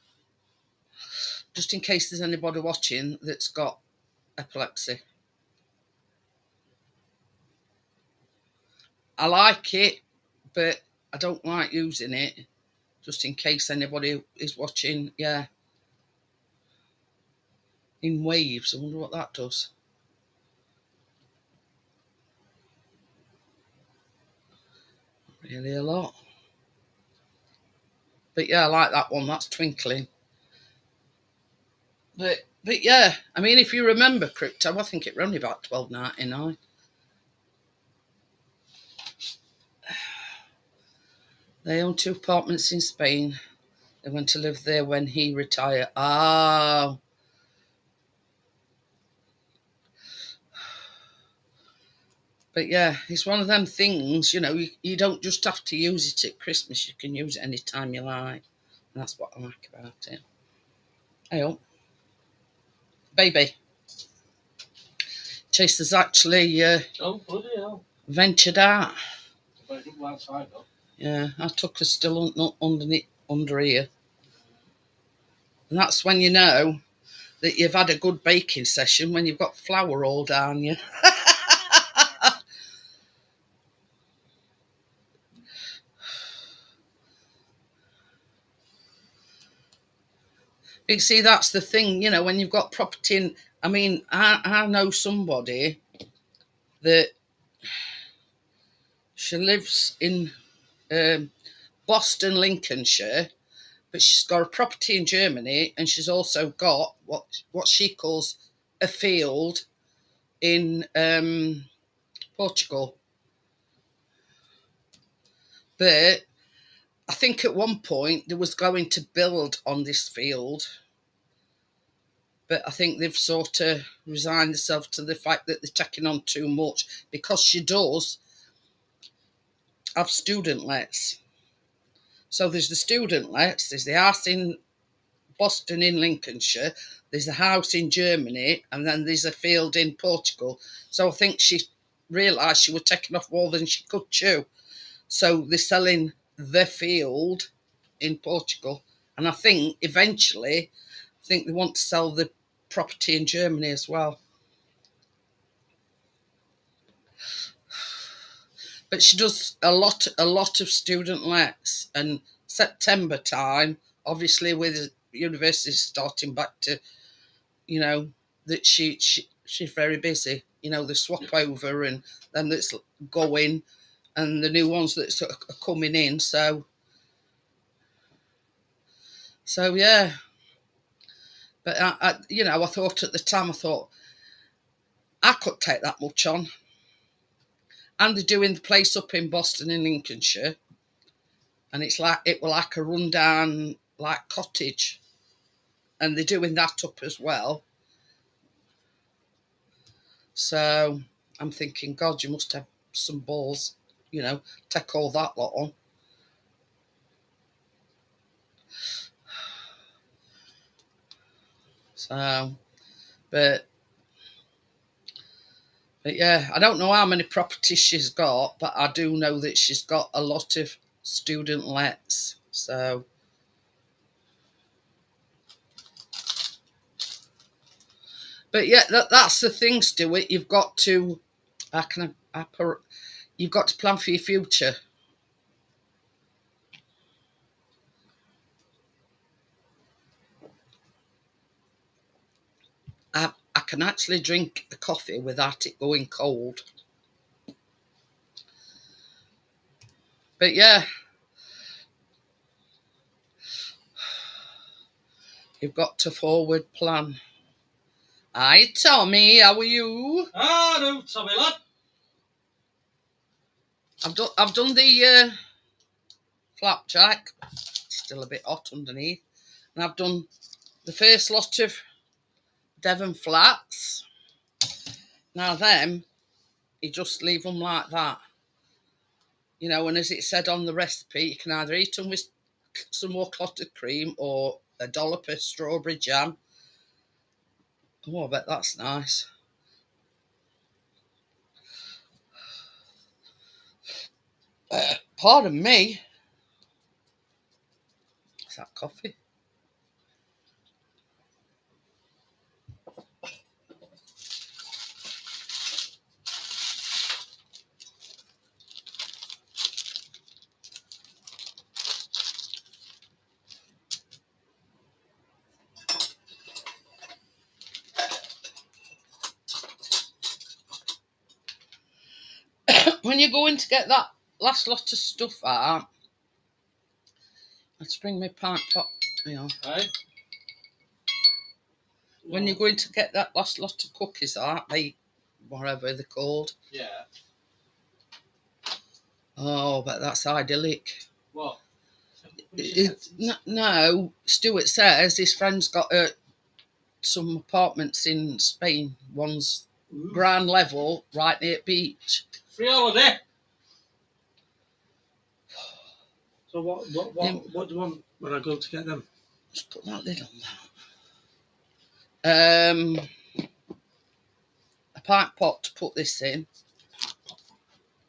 just in case there's anybody watching that's got epilepsy. I like it, but I don't like using it, just in case anybody is watching. Yeah, in waves. I wonder what that does. Really a lot. But yeah, I like that one. That's twinkling. But yeah, I mean, if you remember Crypto, I think it was only about $12.99. They own 2 apartments in Spain. They went to live there when he retired. Ah. But yeah, it's one of them things, you don't just have to use it at Christmas. You can use it any time you like. And that's what I like about it. Hey, baby. Chaser's actually Oh, bloody hell. ventured out. But it looked outside, though. Yeah, I took her still under here. And that's when you know that you've had a good baking session, when you've got flour all down you. You see, that's the thing, when you've got property in. I mean, I know somebody that she lives in Boston, Lincolnshire, but she's got a property in Germany, and she's also got what she calls a field in Portugal. But I think at one point they was going to build on this field, but I think they've sort of resigned themselves to the fact that they're taking on too much, because she does have student lets. So there's the student lets, there's the house in Boston in Lincolnshire, there's a house in Germany, and then there's a field in Portugal. So I think she realised she was taking off more than she could chew. So they're selling the field in Portugal. And I think eventually, I think they want to sell the property in Germany as well. But she does a lot of student lets, and September time, obviously with universities starting back to, that she's very busy. The swap over, and then that's going, and the new ones that are coming in. So yeah. But I thought at the time, I could take that much on. And they're doing the place up in Boston in Lincolnshire, and it was like a rundown like cottage, and they're doing that up as well. So I'm thinking, God, you must have some balls, take all that lot on. So, but yeah, I don't know how many properties she's got, but I do know that she's got a lot of student lets. So, but yeah, that's the thing, Stuart. You've got to, you've got to plan for your future. I can actually drink the coffee without it going cold. But yeah, you've got to forward plan. Hi, Tommy. How are you? Hello, Tommy lad. I've done the flapjack. Still a bit hot underneath, and I've done the first lot of Devon flats. Now them, you just leave them like that, and as it said on the recipe, you can either eat them with some more clotted cream or a dollop of strawberry jam. Oh, I bet that's nice. Pardon me. Is that coffee? When you're going to get that last lot of stuff out, let's bring my pint pot. Hey? When you're going to get that last lot of cookies out, whatever they're called. Yeah. Oh, but that's idyllic. What? No, Stuart says his friend's got some apartments in Spain. One's ground level, right near the beach. Free holiday. So what do you want when I go to get them? Just put that lid on that. A pint pot to put this in,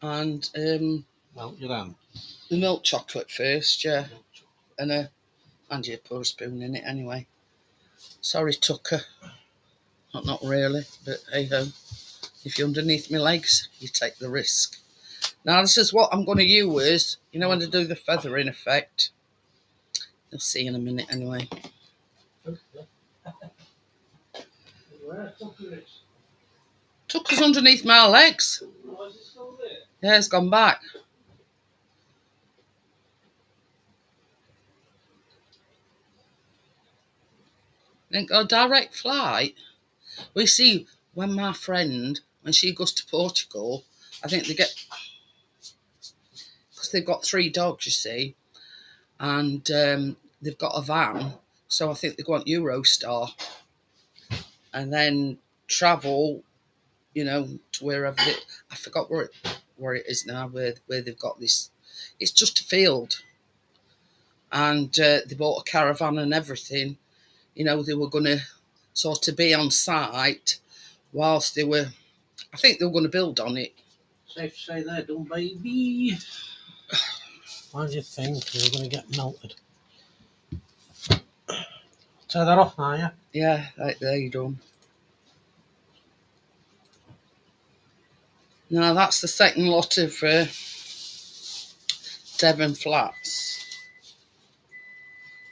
and Melt your hand. the milk chocolate first, yeah, and you pour a spoon in it anyway. Sorry, Tucker. Not really, but hey ho. If you're underneath my legs, you take the risk. Now this is what I'm going to use. When they do the feathering effect. You'll see in a minute anyway. Tucker's underneath my legs. Oh, is it still there? Yeah, it's gone back. Think a direct flight. We see when my friend, when she goes to Portugal, I think they get, because they've got 3 dogs, you see, and they've got a van, so I think they go on Eurostar and then travel, to wherever I forgot where it is now, where they've got this. It's just a field, and they bought a caravan and everything, you know, they were going to sort of be on site whilst they were, I think they were going to build on it. Safe to say they're done, baby. Why do you think they're going to get melted? Tear that off now, yeah? Yeah, there you done. Now that's the second lot of Devon flats.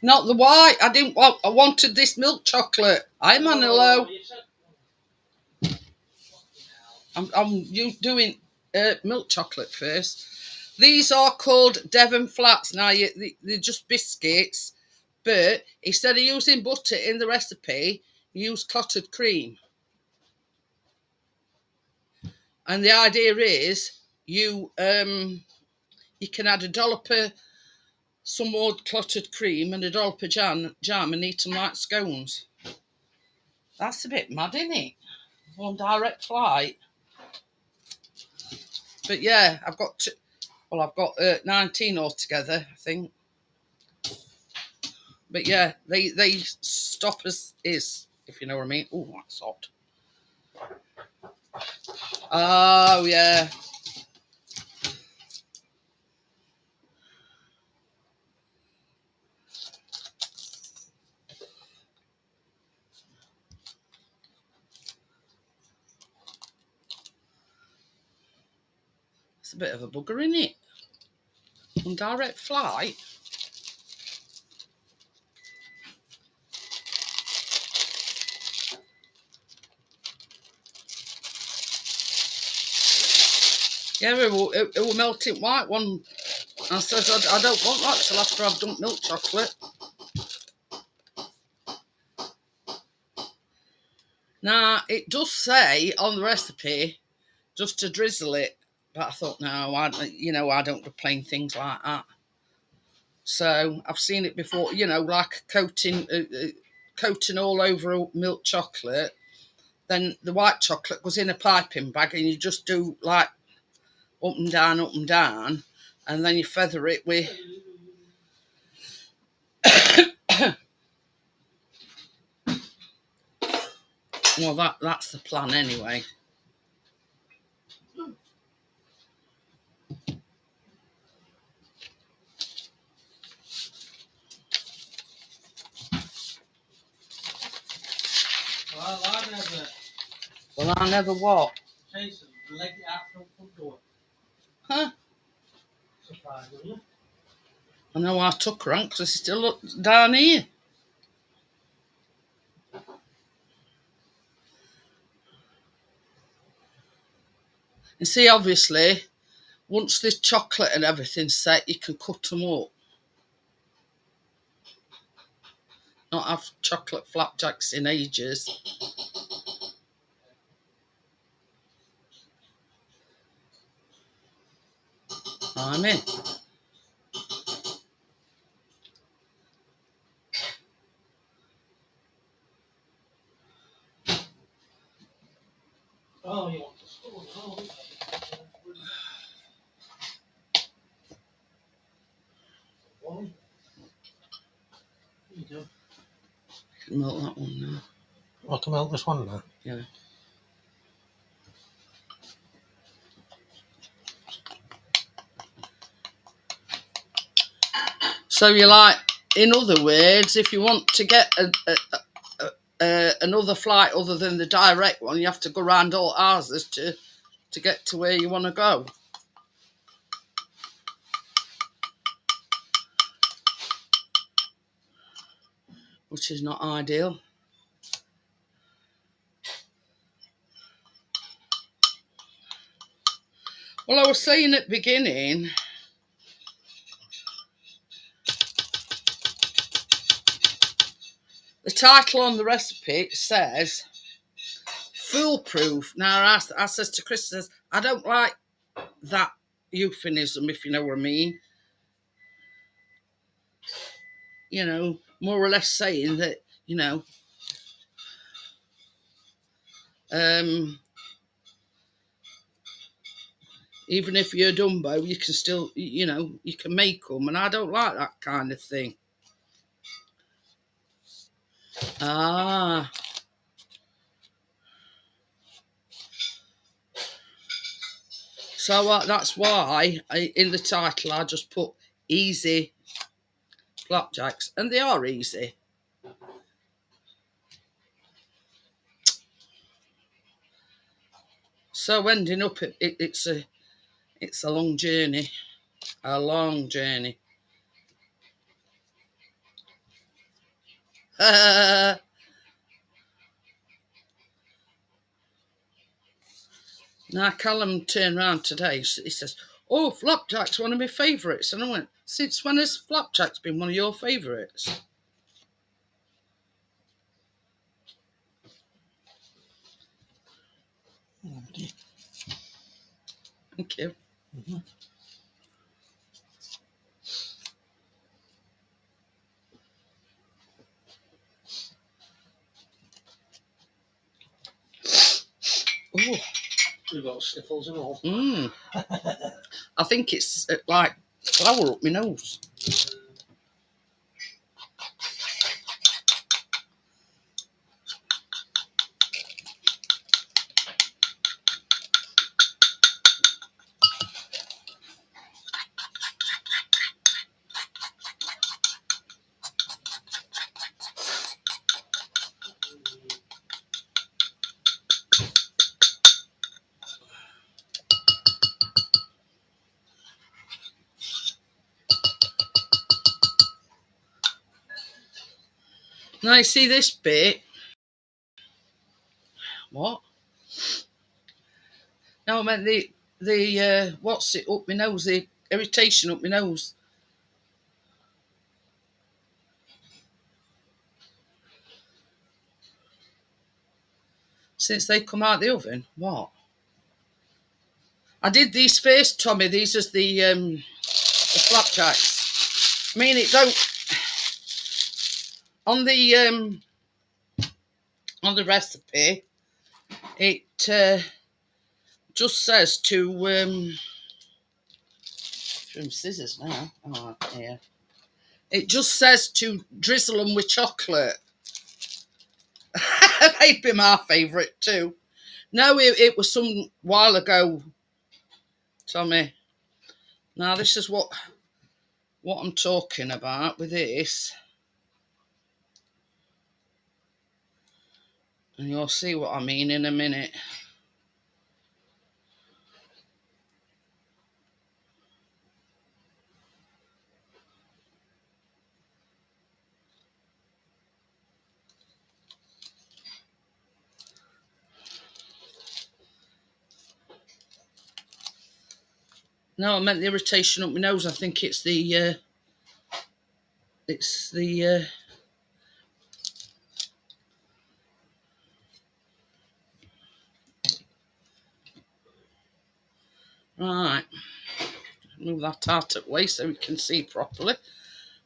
Not the white. I didn't want. I wanted this milk chocolate. Hi, Manilo. I'm doing milk chocolate first. These are called Devon flats. Now they're just biscuits, but instead of using butter in the recipe, use clotted cream. And the idea is you can add a dollop of some more clotted cream and a dollop of jam and eat them like scones. That's a bit mad, isn't it? On direct flight. But yeah, I've got 19 altogether, I think. But yeah, they stop as is, if you know what I mean. Oh, that's hot. Oh yeah. It's a bit of a bugger, isn't it? On direct flight. Yeah, it will melt it white one. I says I don't want that till after I've dumped milk chocolate. Now it does say on the recipe just to drizzle it, but I thought no, I don't do plain things like that. So I've seen it before, like coating all over milk chocolate. Then the white chocolate goes in a piping bag, and you just do like up and down, and then you feather it with. Well, that's the plan anyway. Well, I never what? Jason, leg it out from the front door. Huh? Surprisingly. I know I took her on because I still look down here. And see, obviously, once the chocolate and everything's set, you can cut them up. Not have chocolate flapjacks in ages. I'm in. Oh, you want to spoon? Oh, okay. One. There you go. You can melt that one now. I can melt this one now. Yeah. So you like, in other words, if you want to get another flight other than the direct one, you have to go around all houses to get to where you want to go. Which is not ideal. Well, I was saying at the beginning, the title on the recipe says foolproof. Now, I says to Chris, I don't like that euphemism, if you know what I mean. More or less saying that, even if you're a Dumbo, you can still, you can make them. And I don't like that kind of thing. Ah. So that's why in the title I just put easy flapjacks, and they are easy. So ending up, it's a long journey, a long journey. Now Callum turned round today. He says, "Oh, flapjacks, one of my favourites," and I went, "Since when has flapjacks been one of your favourites?" Thank you. Mm-hmm. Oh, We've got sniffles and all. I think it's like flour up my nose. Now you see this bit. What? No, I meant the what's it up my nose? The irritation up my nose. Since they come out the oven. What? I did these first, Tommy. These are the flapjacks. I mean, it don't on the recipe. It just says to from scissors now. Oh, yeah. It just says to drizzle them with chocolate. They'd be my favourite too. No, it was some while ago, Tommy. Now this is what I'm talking about with this. And you'll see what I mean in a minute. No, I meant the irritation up my nose. I think it's the right. Move that out of the way so we can see properly.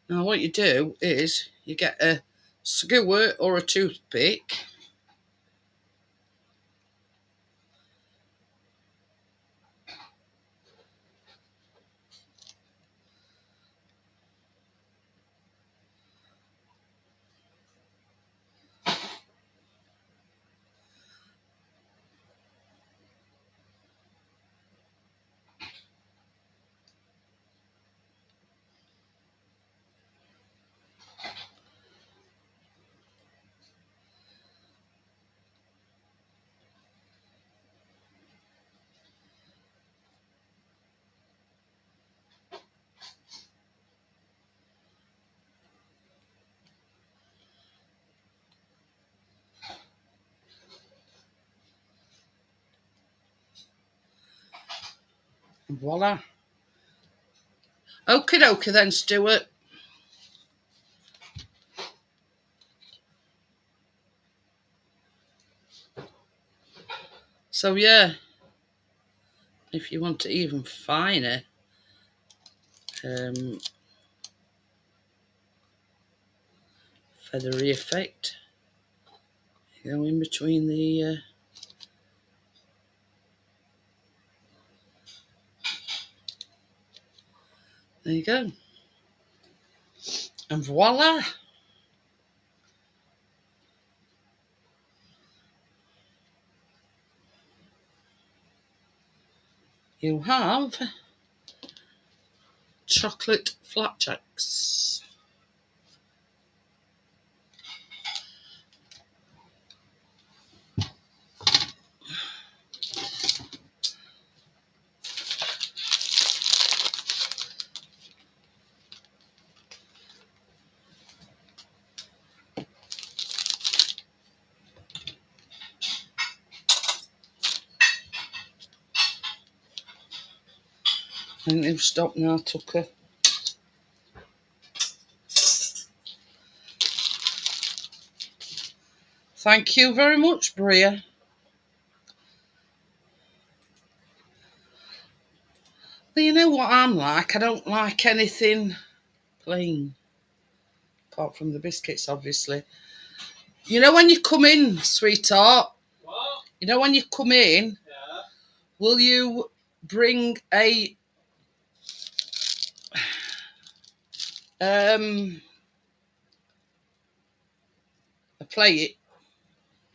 Now what you do is you get a skewer or a toothpick. And voila. Okie dokie then, Stuart. So yeah, if you want it even finer, feathery effect, you go in between the there you go, and voila. you have chocolate flapjacks. And you've stopped now, Tucker. Thank you very much, Bria. Well, you know what I'm like? I don't like anything plain. Apart from the biscuits, obviously. You know when you come in, sweetheart? What? You know when you come in, Yeah. will you bring a plate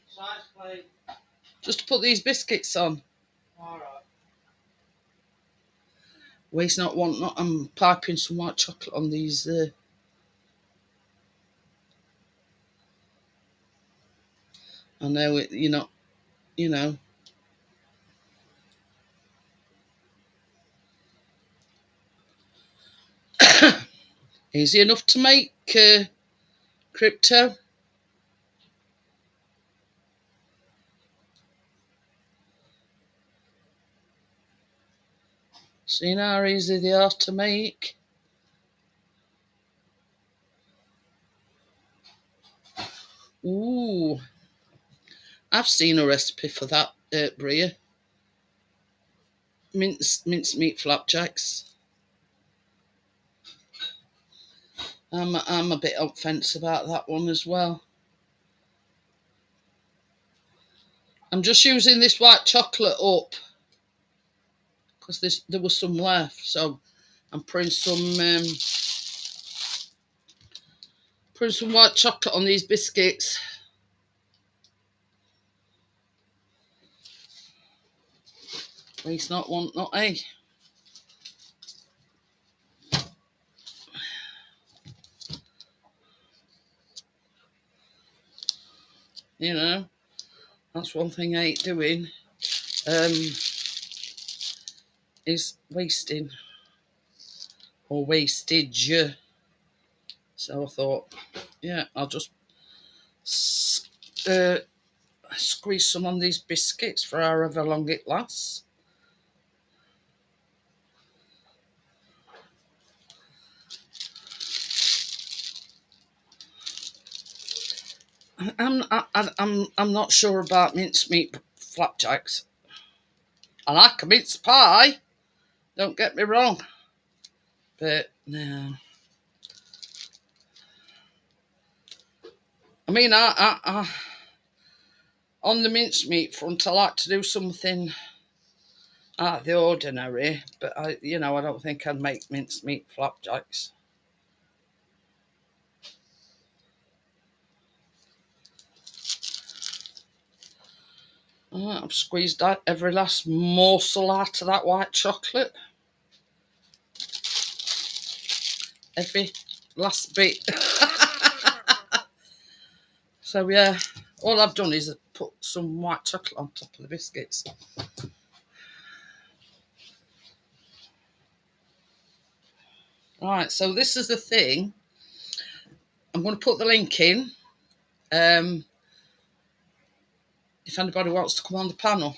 Size plate. just to put these biscuits on? Alright. Waste not, want not. I'm piping some white chocolate on these. I know it. You're not. You know. Easy enough to make. Crypto. See how easy they are to make. Ooh, I've seen a recipe for that, Bria. Mincemeat flapjacks. I'm a bit on fence about that one as well. I'm just using this white chocolate up because there was some left, so I'm putting some white chocolate on these biscuits. Waste not, want not, eh? You know, that's one thing I ain't doing. Is wasting or wastage. So I thought, yeah, I'll just squeeze some on these biscuits for however long it lasts. I'm not sure about mincemeat flapjacks. I like a mince pie. Don't get me wrong, but no. I mean, I on the mincemeat front, I like to do something out of the ordinary. But I don't think I'd make mincemeat flapjacks. I've squeezed out every last morsel out of that white chocolate. Every last bit. So yeah, all I've done is put some white chocolate on top of the biscuits. Right, so this is the thing. I'm going to put the link in. If anybody wants to come on the panel.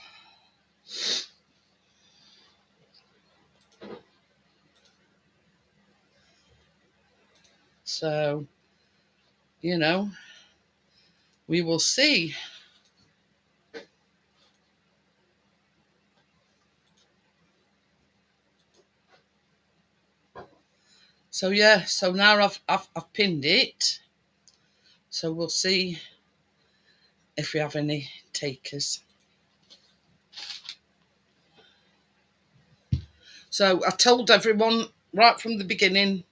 So, we will see. So yeah, so now I've pinned it. So we'll see if we have any takers. So I told everyone right from the beginning,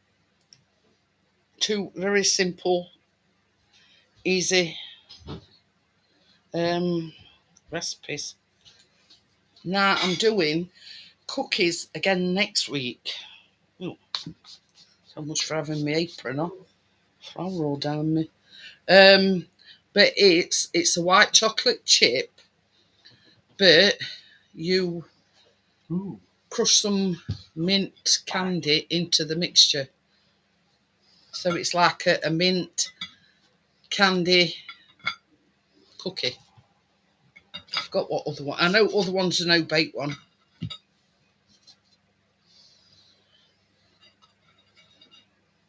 2 very simple, easy recipes. Now I'm doing cookies again next week. Oh, so much for having my apron on. Flour all down me. But it's a white chocolate chip, but you crush some mint candy into the mixture. So it's like a mint candy cookie. I forgot what other one. I know other one's a no-bake one.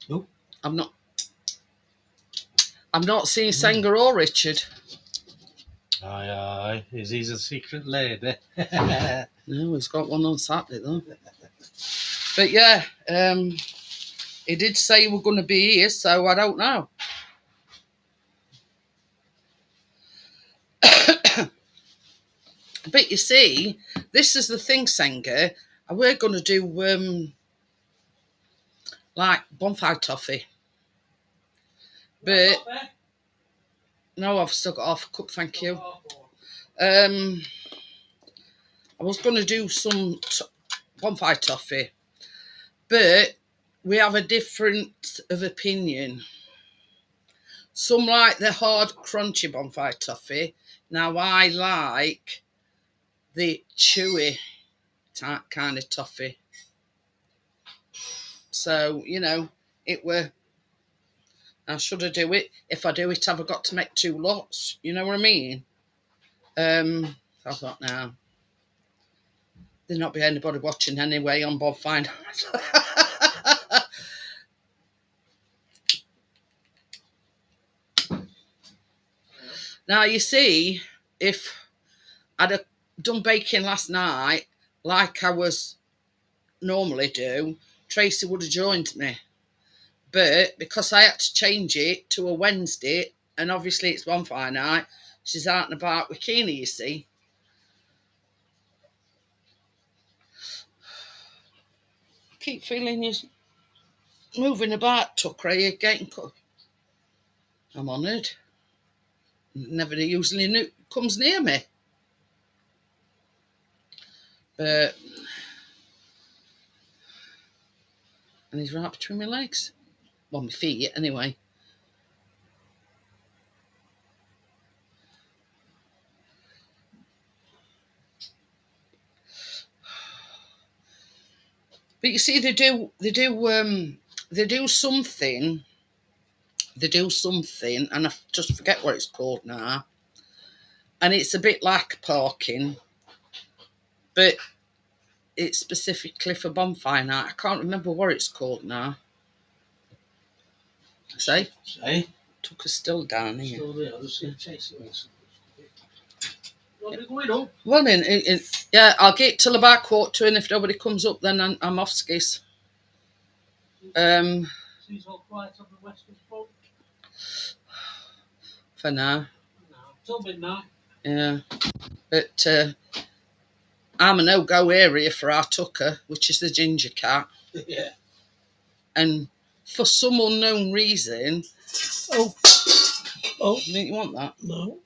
Oh. I'm not seeing Sanger or Richard. Aye, he's a secret lady. No, he's got one on Saturday though. But yeah, he did say we're going to be here, so I don't know. But you see, this is the thing, Sanger. We're going to do like bonfire toffee. But no, I've still got half a cup, thank you. I was going to do some bonfire toffee, but we have a difference of opinion. Some like the hard, crunchy bonfire toffee. Now I like the chewy type kind of toffee. So, you know, it were. Now, should I do it? If I do it, have I got to make 2 lots? You know what I mean? I thought, now, there'll not be anybody watching anyway on Bob Fine. Now, you see, if I'd have done baking last night, like I was normally do, Tracy would have joined me. But because I had to change it to a Wednesday, and obviously it's bonfire night, she's out and about with Keena, you see. I keep feeling you moving about, Tucker. Are you getting cut? I'm honoured. Never usually comes near me. But, and he's right between my legs. Well, my feet, anyway. But you see, they do something. They do something, and I just forget what it's called now. And it's a bit like parking, but it's specifically for bonfire night. I can't remember what it's called now. Say? Tucker's still down here. Still there. I'll just see Chase it. Going up. Well, then, yeah, I'll get till about 1:15, and if nobody comes up, then I'm off skis. She's all quiet on the western front. For now. Till midnight. Yeah. But I'm a no-go area for our Tucker, which is the ginger cat. Yeah. And for some unknown reason... Oh, didn't you want that? No.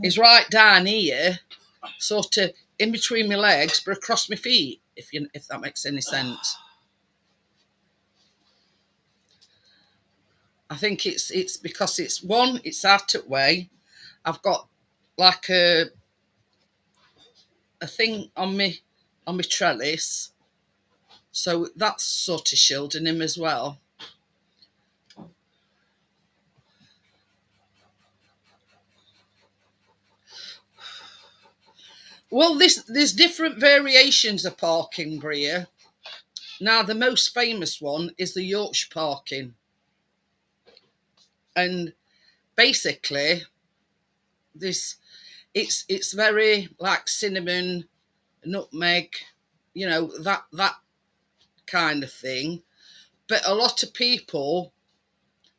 He's right down here, sort of in between my legs, but across my feet, if that makes any sense. I think it's because it's out of way. I've got like a thing on my trellis, so that's sort of shielding him as well. Well, there's different variations of parking, Bria. Now, the most famous one is the Yorkshire parking. And basically, it's very like cinnamon, nutmeg, you know, that kind of thing. But a lot of people,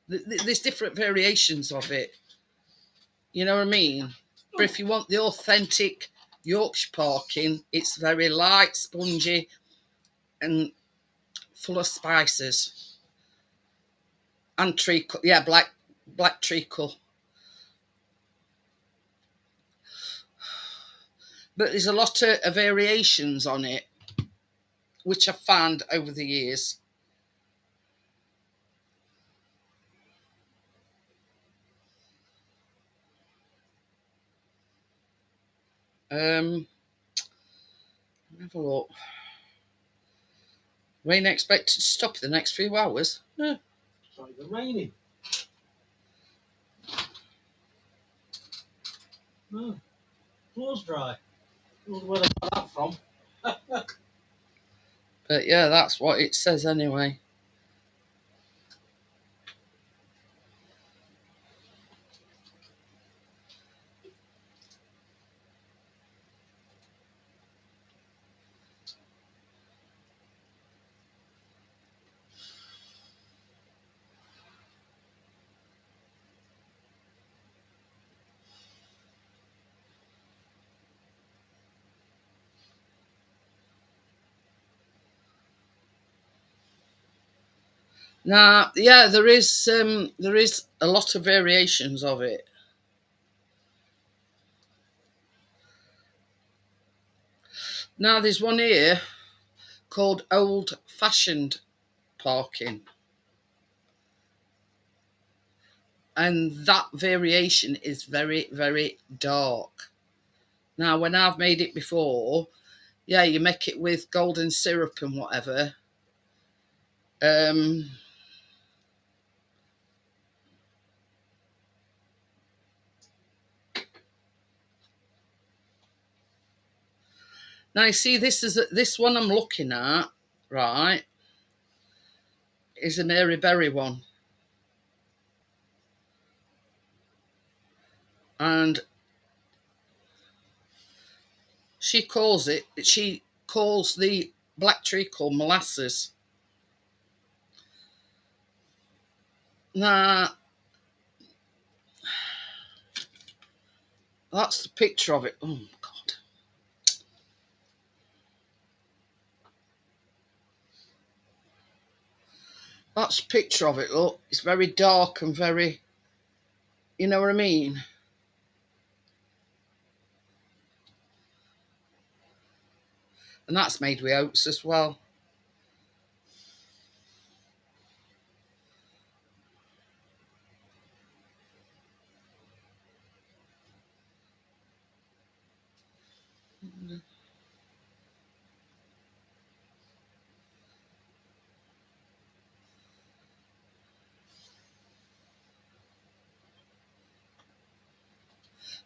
there's different variations of it. You know what I mean? But if you want the authentic Yorkshire parking, it's very light, spongy, and full of spices. And treacle, yeah, black treacle. But there's a lot of variations on it, which I've found over the years. Have a look. Rain expected to stop in the next few hours. It's not even raining. No, floor's dry. I don't know where I got that from. But yeah, that's what it says anyway. Now, yeah, there is a lot of variations of it. Now, there's one here called Old Fashioned Parking, and that variation is very, very dark. Now, when I've made it before, yeah, you make it with golden syrup and whatever. Um, Now you see, this one I'm looking at, right, is a Mary Berry one, and she calls the black treacle molasses. Now that's the picture of it. Oh God, that's a picture of it. Look, it's very dark and very, you know what I mean. And that's made with oats as well.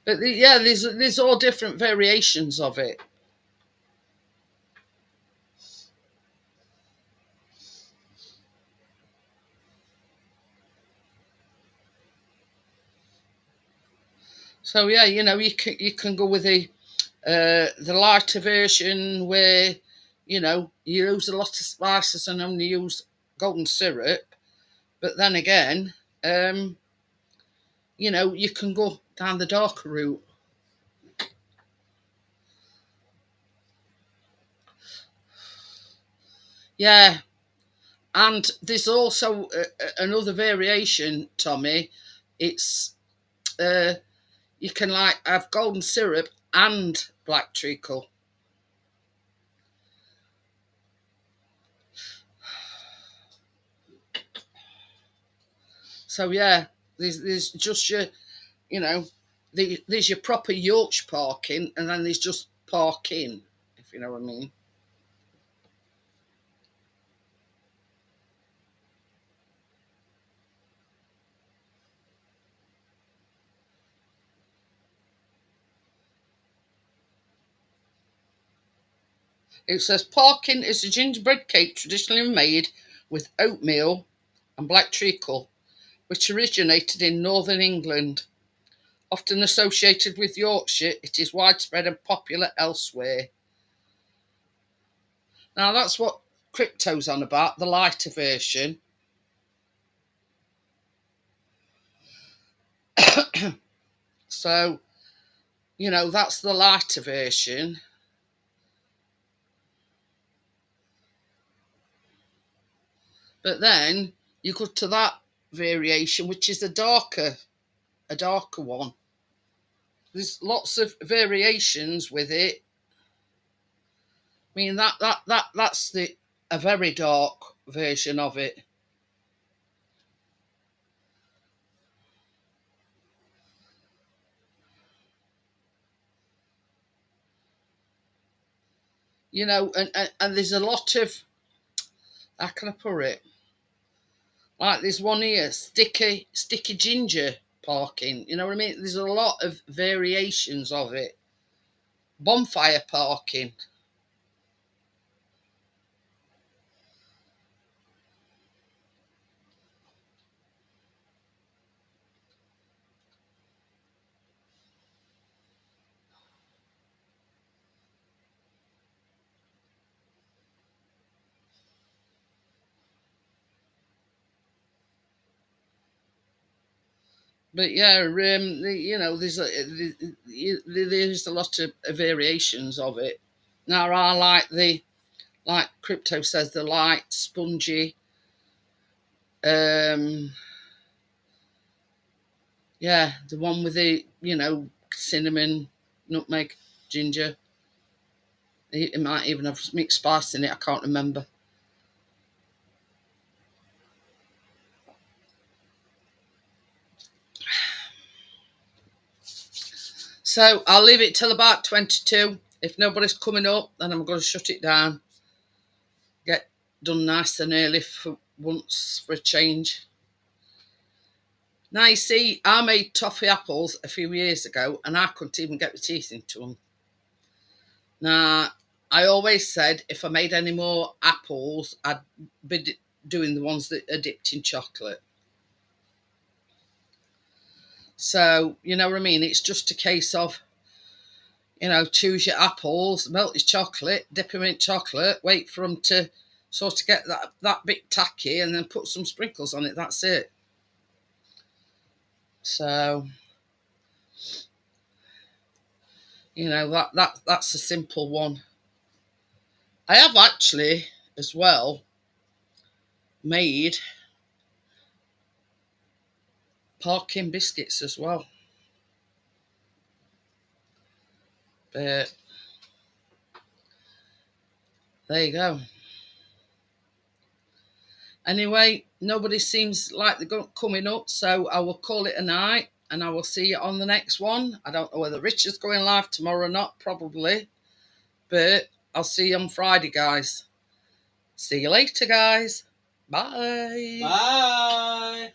But yeah, there's all different variations of it. So yeah, you can go with the lighter version where you use a lot of spices and only use golden syrup. But then again, um, you can go down the darker route. Yeah, and there's also another variation, Tommy. It's uh, you can like have golden syrup and black treacle. So yeah, there's just you know, there's your proper Yorkshire parking, and then there's just parking, if you know what I mean. It says parking is a gingerbread cake traditionally made with oatmeal and black treacle, which originated in northern England. Often associated with Yorkshire, it is widespread and popular elsewhere. Now that's what Crypto's on about, the lighter version. So, that's the lighter version. But then you go to that variation, which is a darker one. There's lots of variations with it. I mean that's a very dark version of it. You know, and there's a lot of, how can I put it? Like there's one here, sticky ginger parking. You know what I mean? There's a lot of variations of it. Bonfire parking. But yeah, you know, there's a lot of variations of it. Now I like like Crypto says, the light spongy. Um, yeah, the one with the, you know, cinnamon, nutmeg, ginger. It might even have mixed spice in it. I can't remember. So I'll leave it till about 22. If nobody's coming up, then I'm going to shut it down. Get done nice and early for once, for a change. Now you see, I made toffee apples a few years ago and I couldn't even get my teeth into them. Now, I always said if I made any more apples, I'd be doing the ones that are dipped in chocolate. So, you know what I mean? It's just a case of, you know, choose your apples, melt your chocolate, dip them in chocolate, wait for them to sort of get that bit tacky, and then put some sprinkles on it. That's it. So, you know, that's a simple one. I have actually, as well, made parking biscuits as well. But there you go. Anyway, nobody seems like they're coming up, so I will call it a night and I will see you on the next one. I don't know whether Richard's going live tomorrow or not, probably, but I'll see you on Friday, guys. See you later, guys. Bye. Bye.